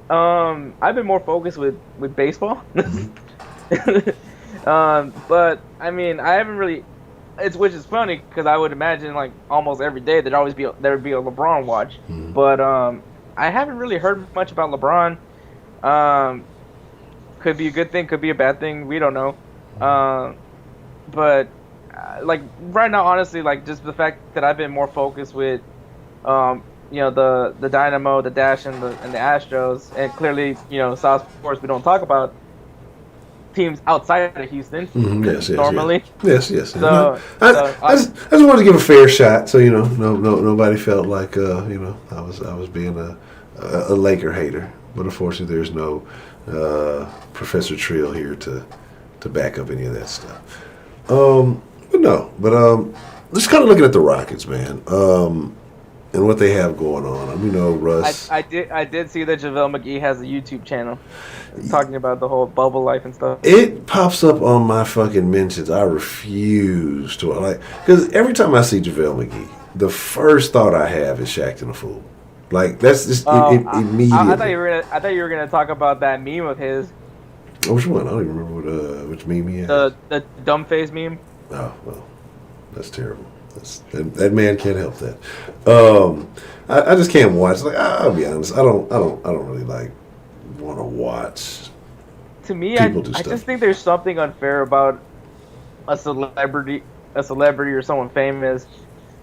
I've been more focused with baseball. But I mean, I haven't really. Which is funny, because I would imagine almost every day there would be a LeBron watch. But I haven't really heard much about LeBron. Could be a good thing, could be a bad thing. We don't know. But right now, honestly, just the fact that I've been more focused with the Dynamo, the Dash, and the Astros, and clearly South Sports we don't talk about teams outside of Houston. Yes, normally. Yes. So, I just wanted to give a fair shot, so nobody felt like I was being a Laker hater. But unfortunately, there's no Professor Trill here to back up any of that stuff. But just kind of looking at the Rockets, man, and what they have going on. Russ. I did see that JaVale McGee has a YouTube channel talking about the whole bubble life and stuff. It pops up on my fucking mentions. I refuse to because every time I see JaVale McGee, the first thought I have is Shaq and a Fool. That's just immediately. I thought you were gonna talk about that meme of his. Which one? I don't even remember which meme he had. The dumb face meme. Oh well, that's terrible. That man can't help that. I just can't watch. I'll be honest. I don't really want to watch. To me, I just think there's something unfair about a celebrity or someone famous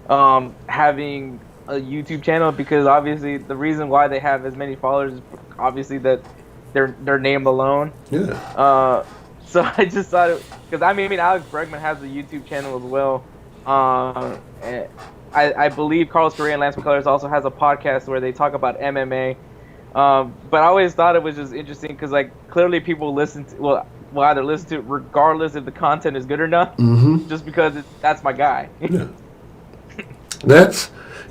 having a YouTube channel, because obviously the reason why they have as many followers is obviously that their name alone. Yeah. So I just thought because Alex Bregman has a YouTube channel as well. I believe Carlos Correa and Lance McCullers also has a podcast where they talk about MMA. But I always thought it was just interesting because clearly people will either listen to it regardless if the content is good or not, just because that's my guy. Yeah.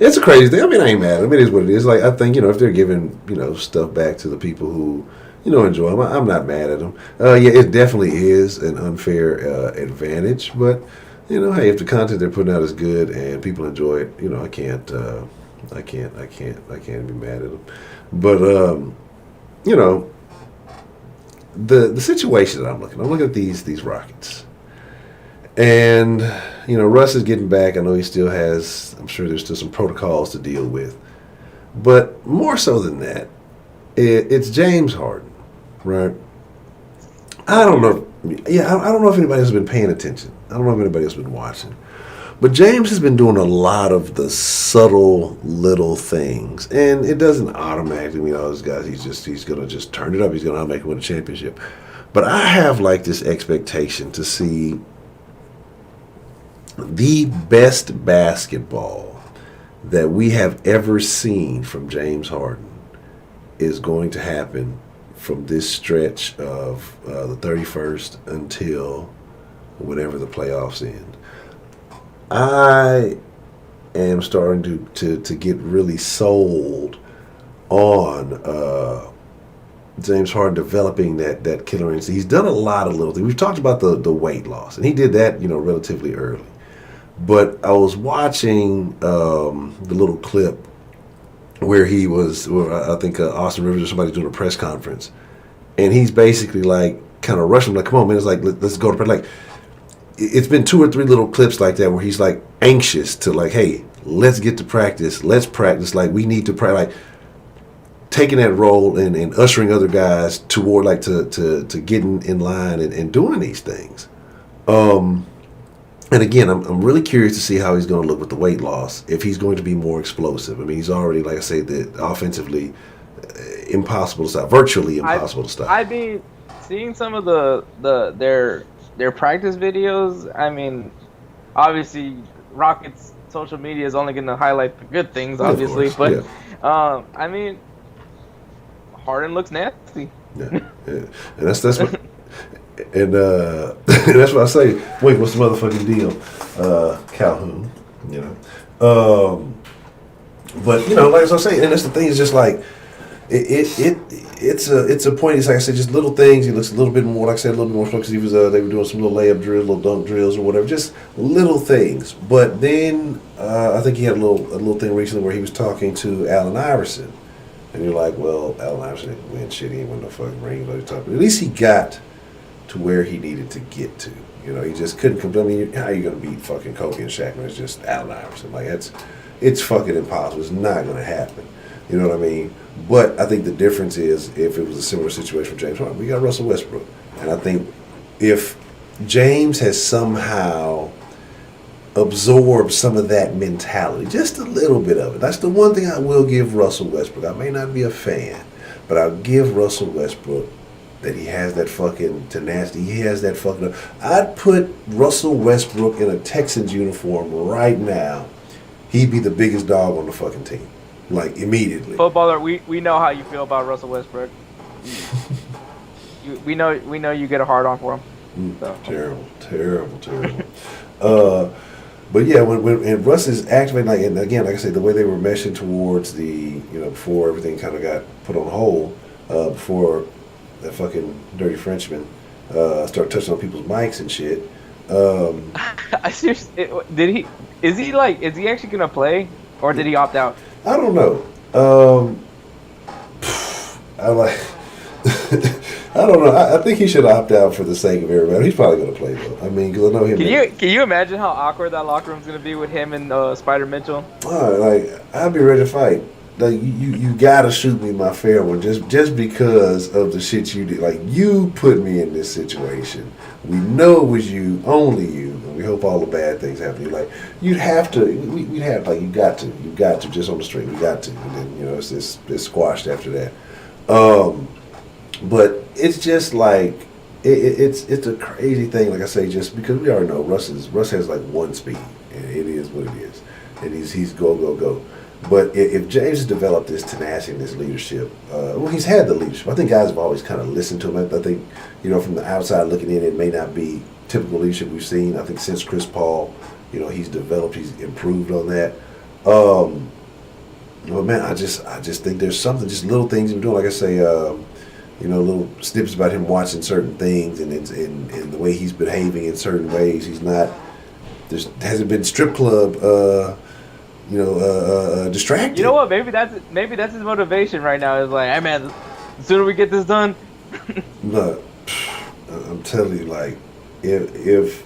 It's a crazy thing. I ain't mad. It is what it is. I think if they're giving stuff back to the people who enjoy them, I'm not mad at them. Yeah, it definitely is an unfair advantage, but. Hey, if the content they're putting out is good and people enjoy it, I can't be mad at them. But the situation that I'm looking at these Rockets, and Russ is getting back. I know he still has. I'm sure there's still some protocols to deal with, but more so than that, it's James Harden, right? I don't know. Yeah, I don't know if anybody else has been paying attention. I don't know if anybody else has been watching. But James has been doing a lot of the subtle little things. And it doesn't automatically mean all those guys, he's going to just turn it up. He's going to make him win a championship. But I have like this expectation to see the best basketball that we have ever seen from James Harden is going to happen from this stretch of the 31st until whenever the playoffs end. I am starting to get really sold on James Harden developing that killer instinct. He's done a lot of little things. We've talked about the weight loss, and he did that, relatively early. But I was watching the little clip where I think Austin Rivers or somebody doing a press conference, and he's basically like kind of rushing, like, come on, man, it's like, let's go to practice. Like, it's been 2 or 3 little clips like that where he's like anxious to like, hey, let's get to practice, let's practice, like we need to practice, like taking that role and ushering other guys toward like to getting in line and doing these things. And again, I'm really curious to see how he's going to look with the weight loss, if he's going to be more explosive. I mean, he's already, like I say, offensively impossible to stop, virtually impossible to stop. I mean, seeing some of their practice videos, I mean, obviously Rockets social media is only going to highlight the good things, obviously, but I mean, Harden looks nasty. Yeah. And that's what. And that's what I say. Wait, what's the motherfucking deal, Calhoun? But like as I say, and that's the thing. Is just like it's a point. It's like I said, just little things. He looks a little bit more, like I said, a little bit more because he was. They were doing some little layup drills, little dunk drills, or whatever. Just little things. But then I think he had a little thing recently where he was talking to Allen Iverson, and you're like, well, Allen Iverson didn't win shit. He didn't win no fucking ring. At least he got to where he needed to get to. He just couldn't come. I mean, how are you going to beat fucking Kobe and Shaq when it's just Allen Iverson? Like, it's fucking impossible. It's not going to happen. You know what I mean? But I think the difference is if it was a similar situation for James Harden, we got Russell Westbrook. And I think if James has somehow absorbed some of that mentality, just a little bit of it. That's the one thing I will give Russell Westbrook. I may not be a fan, but I'll give Russell Westbrook that he has that fucking tenacity. He has that fucking... I'd put Russell Westbrook in a Texans uniform right now. He'd be the biggest dog on the fucking team. Like, immediately. Footballer, we know how you feel about Russell Westbrook. we know you get a hard on for him. So. Terrible. But yeah, when Russ is activating, like, and again, like I said, the way they were meshing towards the, before everything kind of got put on hold, before that fucking dirty Frenchman start touching on people's mics and shit. I seriously, is he actually gonna play, or did he opt out? I don't know. I don't know. I think he should opt out for the sake of everybody. He's probably gonna play though. I mean, because I know him. Can you imagine how awkward that locker room's gonna be with him and Spider Mitchell? I'd be ready to fight. Like, you gotta shoot me my fair one just because of the shit you did. Like, you put me in this situation. We know it was you, only you, and we hope all the bad things happen to you. Like, you'd have to, we'd have, like, you got to, just on the street, we got to. And then, it's squashed after that. But it's just like, it's a crazy thing, like I say, just because we already know Russ has like one speed, and it is what it is. And he's go. But if James has developed this tenacity, this leadership, he's had the leadership. I think guys have always kind of listened to him. I think, from the outside looking in, it may not be typical leadership we've seen. I think since Chris Paul, he's developed, he's improved on that. But man, I just think there's something, just little things he's doing. Like I say, little snippets about him watching certain things and the way he's behaving in certain ways. He's not. There hasn't been strip club. Distracted. You know what? Maybe that's his motivation right now. Is like, hey man, the sooner we get this done. Look, I'm telling you, like, if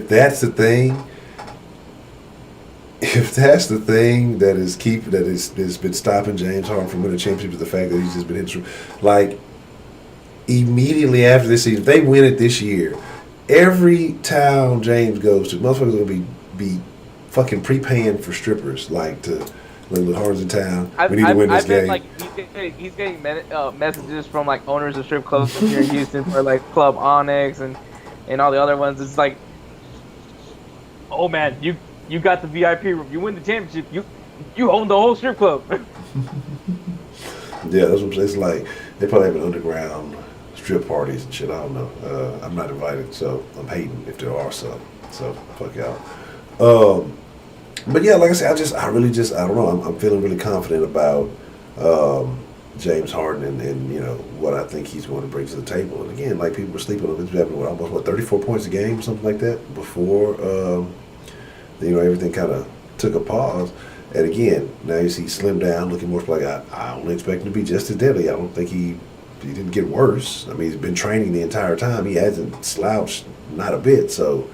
that's the thing, that has been stopping James Harden from winning a championship, is the fact that he's just been hitting, like, immediately after this season, if they win it this year, every town James goes to, motherfuckers are gonna be fucking prepaying for strippers, like to Look, Harden's in town. We need to win this game. Like he's getting messages from like owners of strip clubs here in Houston, for like Club Onyx and all the other ones. It's like, oh man, you got the VIP room. You win the championship. You own the whole strip club. Yeah, that's what I'm saying. It's like they probably have an underground strip parties and shit. I don't know. I'm not invited, so I'm hating if there are some. So fuck y'all. But yeah, like I said, I don't know. I'm feeling really confident about James Harden and you know what I think he's going to bring to the table. And again, like people were sleeping on him, he's having almost 34 points a game, something like that, before you know everything kind of took a pause. And again, now you see slim down, looking more like I only expect him to be just as deadly. I don't think he didn't get worse. I mean, he's been training the entire time. He hasn't slouched, not a bit. So,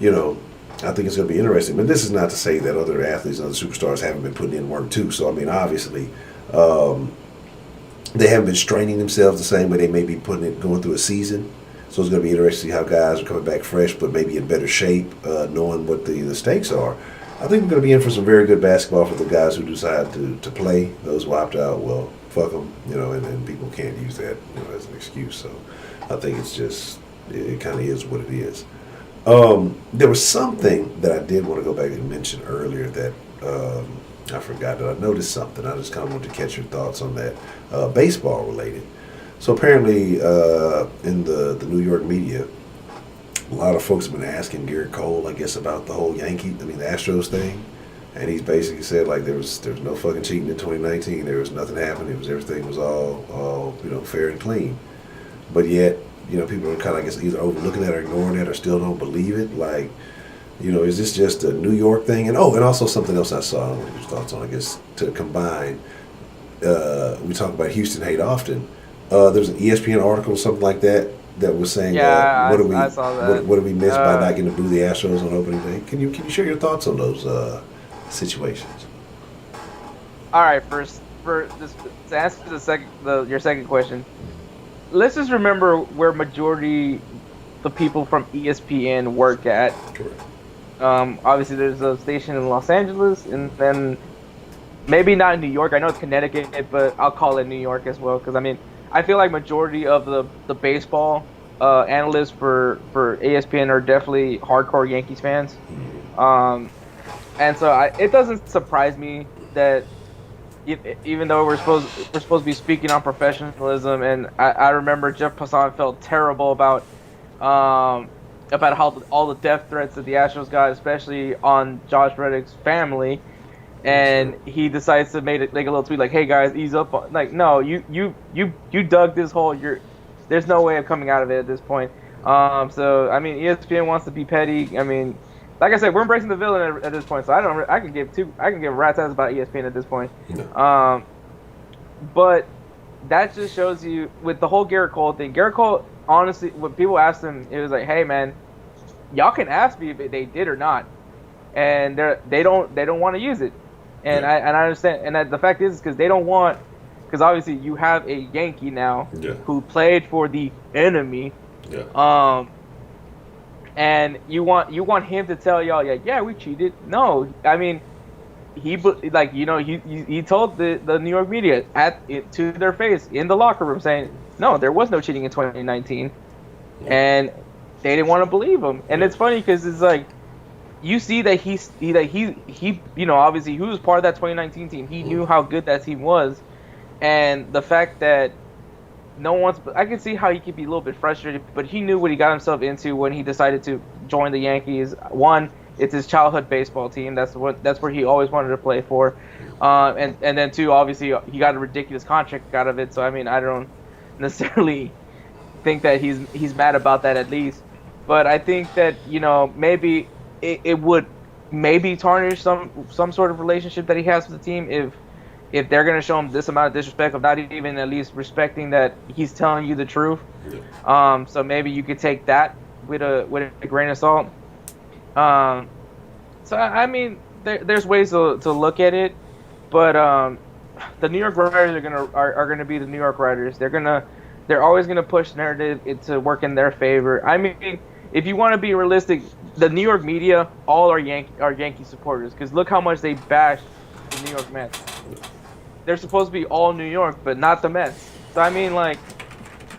you know, I think it's going to be interesting. But this is not to say that other athletes and other superstars haven't been putting in work too. So, I mean, obviously, they haven't been straining themselves the same way they may be going through a season. So it's going to be interesting to see how guys are coming back fresh, but maybe in better shape, knowing what the stakes are. I think we're going to be in for some very good basketball for the guys who decide to play. Those who opt out, well, fuck them, you know, and people can't use that, you know, as an excuse. So I think it's just, it kind of is what it is. There was something that I did want to go back and mention earlier that I forgot that I noticed something. I just kind of wanted to catch your thoughts on that, baseball related. So apparently in the New York media, a lot of folks have been asking Garrett Cole, I guess, about the whole the Astros thing. And he's basically said, like, there was no fucking cheating in 2019. There was nothing happening. Everything was all you know, fair and clean. But yet, you know, people are kind of, I guess, either overlooking that or ignoring it or still don't believe it. Like, you know, is this just a New York thing? And also something else I saw, I want to get your thoughts on, I guess, to combine. We talk about Houston hate often. There's an ESPN article or something like that was saying, I saw that. What did we miss by not getting to boo the Astros on opening day? Can you share your thoughts on those situations? All right, first to answer your second question, let's just remember where majority the people from ESPN work at. Correct. Obviously, there's a station in Los Angeles, and then maybe not in New York. I know it's Connecticut, but I'll call it New York as well, because I mean, I feel like majority of the baseball analysts for ESPN are definitely hardcore Yankees fans. And so it doesn't surprise me that even though we're supposed to be speaking on professionalism, and I remember Jeff Passan felt terrible about how all the death threats that the Astros got, especially on Josh Reddick's family. And he decides to make a little tweet like, "Hey guys, ease up." Like, no, you dug this hole. There's no way of coming out of it at this point. So I mean, ESPN wants to be petty. I mean, like I said, we're embracing the villain at this point. So I can give a rat's ass about ESPN at this point. Yeah. But that just shows you with the whole Garrett Cole thing. Garrett Cole, honestly, when people asked him, it was like, "Hey man, y'all can ask me if they did or not," and they don't want to use it. And I understand, and the fact is because they don't want, because obviously you have a Yankee now who played for the enemy, and you want him to tell y'all, yeah, we cheated. No, I mean, he told the New York media to their face in the locker room saying, no, there was no cheating in 2019, and they didn't want to believe him. And it's funny because it's like, you see that he you know, obviously he was part of that 2019 team. He knew how good that team was, and the fact that I can see how he could be a little bit frustrated, but he knew what he got himself into when he decided to join the Yankees. One, it's his childhood baseball team. That's where he always wanted to play for, and then two, obviously he got a ridiculous contract out of it. So I mean, I don't necessarily think that he's mad about that at least, but I think that, you know, maybe it would maybe tarnish some sort of relationship that he has with the team if they're going to show him this amount of disrespect of not even at least respecting that he's telling you the truth. So maybe you could take that with a grain of salt. So I mean, there's ways to look at it, but the New York writers are gonna be the New York writers. They're always gonna push narrative to work in their favor. I mean, if you want to be realistic, the New York media all are Yankee supporters, because look how much they bashed the New York Mets. They're supposed to be all New York, but not the Mets. So I mean, like,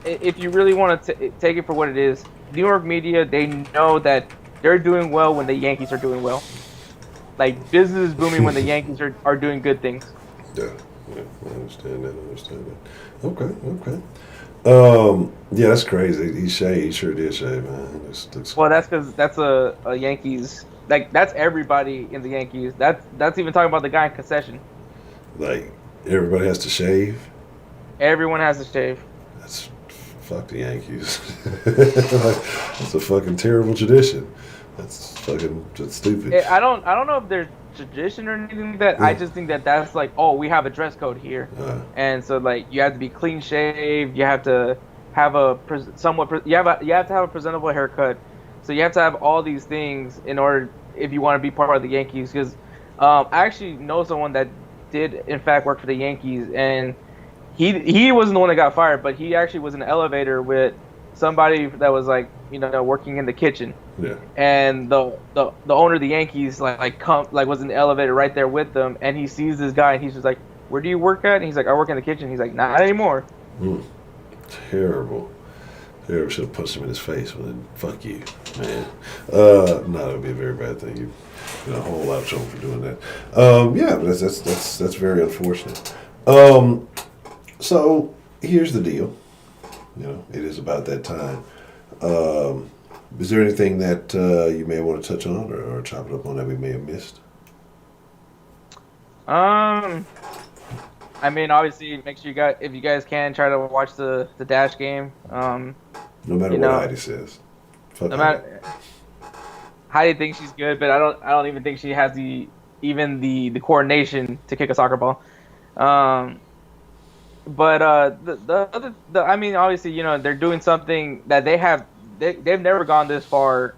if you really want to take it for what it is, New York media, they know that they're doing well when the Yankees are doing well. Like, business is booming when the Yankees are doing good things. Yeah, I understand that. Okay. Yeah, that's crazy. He sure did shave, man. Well, that's because that's a Yankees. Like, that's everybody in the Yankees. That's even talking about the guy in concession. Like, everybody has to shave? Everyone has to shave. That's fuck the Yankees. That's a fucking terrible tradition. That's stupid. I don't know if there's tradition or anything like that. I just think that's like, oh, we have a dress code here, and so like you have to be clean shaved. You have to have you have to have a presentable haircut. So you have to have all these things in order if you want to be part of the Yankees. Because I actually know someone that did in fact work for the Yankees, and he wasn't the one that got fired, but he actually was in an elevator with somebody that was like, you know, working in the kitchen. Yeah. And the owner of the Yankees was in the elevator right there with them, and he sees this guy and he's just like, "Where do you work at?" And he's like, "I work in the kitchen." He's like, "Not anymore." Terrible. Should have punched him in his face. Fuck you, man. No, that would be a very bad thing. You a whole lot of trouble for doing that. Yeah, but that's very unfortunate. So here's the deal. You know, it is about that time. Is there anything that you may want to touch on or chop it up on that we may have missed? I mean, obviously, make sure if you guys can, try to watch the Dash game. No matter what Heidi says. Fuck no matter. Heidi thinks she's good, but I don't even think she has the coordination to kick a soccer ball. But I mean, obviously, you know, they're doing something that they've never gone this far,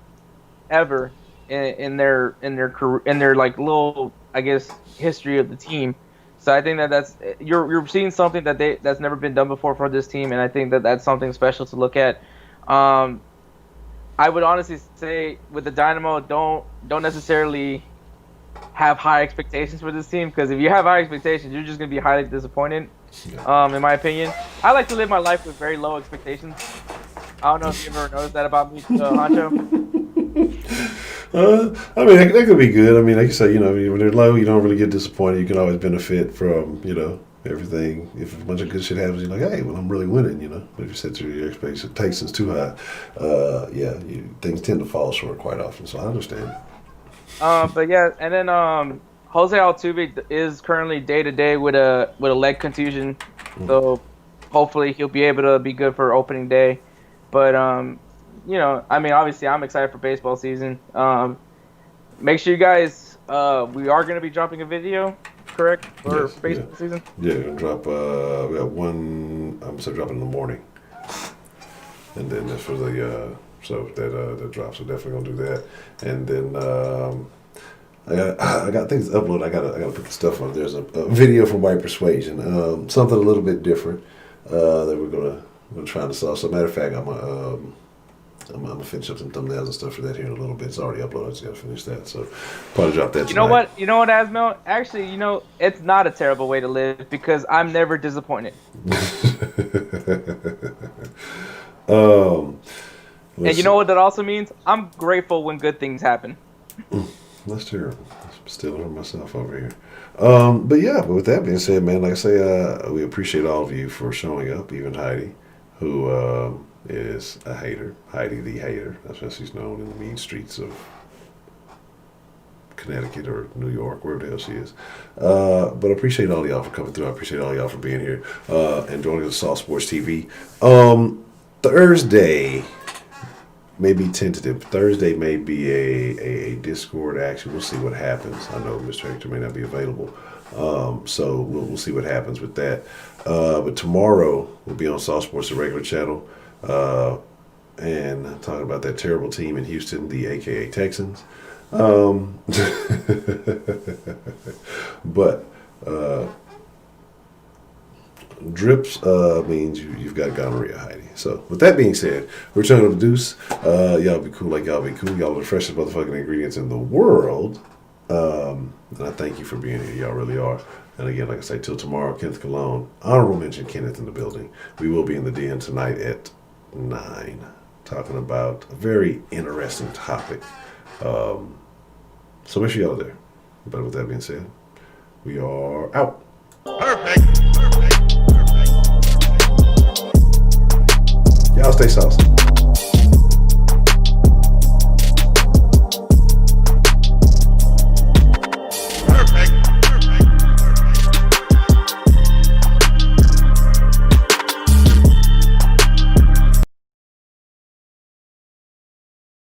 ever, in their career, in their like little, I guess, history of the team. So I think that's you're seeing something that's never been done before for this team, and I think that's something special to look at. I would honestly say with the Dynamo, don't necessarily have high expectations for this team, because if you have high expectations, you're just gonna be highly disappointed. In my opinion, I like to live my life with very low expectations. I don't know if you ever noticed that about me, Honcho. I mean, that could be good. I mean, like you say, you know, when they're low, you don't really get disappointed. You can always benefit from, you know, everything. If a bunch of good shit happens, you're like, hey, well, I'm really winning, you know. But if you set your expectations too high, things tend to fall short quite often. So I understand. But yeah, and then Jose Altuve is currently day to day with a leg contusion, so hopefully he'll be able to be good for opening day. But you know, I mean, obviously I'm excited for baseball season. Make sure you guys, we are going to be dropping a video, correct, for baseball season? Yeah, we're going to drop, we got one, I'm going to drop it in the morning. And then that's for the, so that drops, so definitely going to do that. And then, I got things to upload. I gotta put the stuff on. There's a video from White Persuasion, something a little bit different that we're gonna try to solve. So, matter of fact, I'm gonna finish up some thumbnails and stuff for that here in a little bit. It's already uploaded. I just gotta finish that. So, probably drop that. You know what? You know what, Asmel? Actually, you know, it's not a terrible way to live because I'm never disappointed. And you know what that also means? I'm grateful when good things happen. That's terrible. I'm still on myself over here. But with that being said, man, like I say, we appreciate all of you for showing up, even Heidi, who is a hater. Heidi the hater. That's what she's known in the mean streets of Connecticut or New York, wherever the hell she is. But I appreciate all y'all for coming through. I appreciate all y'all for being here and joining us on Sauce Sports TV. Thursday may be tentative. Thursday may be a Discord action. We'll see what happens. I know Mr. Hector may not be available. So we'll see what happens with that. But tomorrow we'll be on Sauce Sports, the regular channel, and talking about that terrible team in Houston, the AKA Texans. But drips means you've got gonorrhea, Heidi. So with that being said, we're trying to reduce. Y'all be cool like y'all be cool. Y'all are the freshest motherfucking ingredients in the world. And I thank you for being here. Y'all really are. And again, like I say, till tomorrow, Kenneth Cologne. Honorable mention, Kenneth in the building. We will be in the Den tonight at 9, talking about a very interesting topic. So make sure y'all are there. But with that being said, we are out. Perfect. Y'all stay saucy.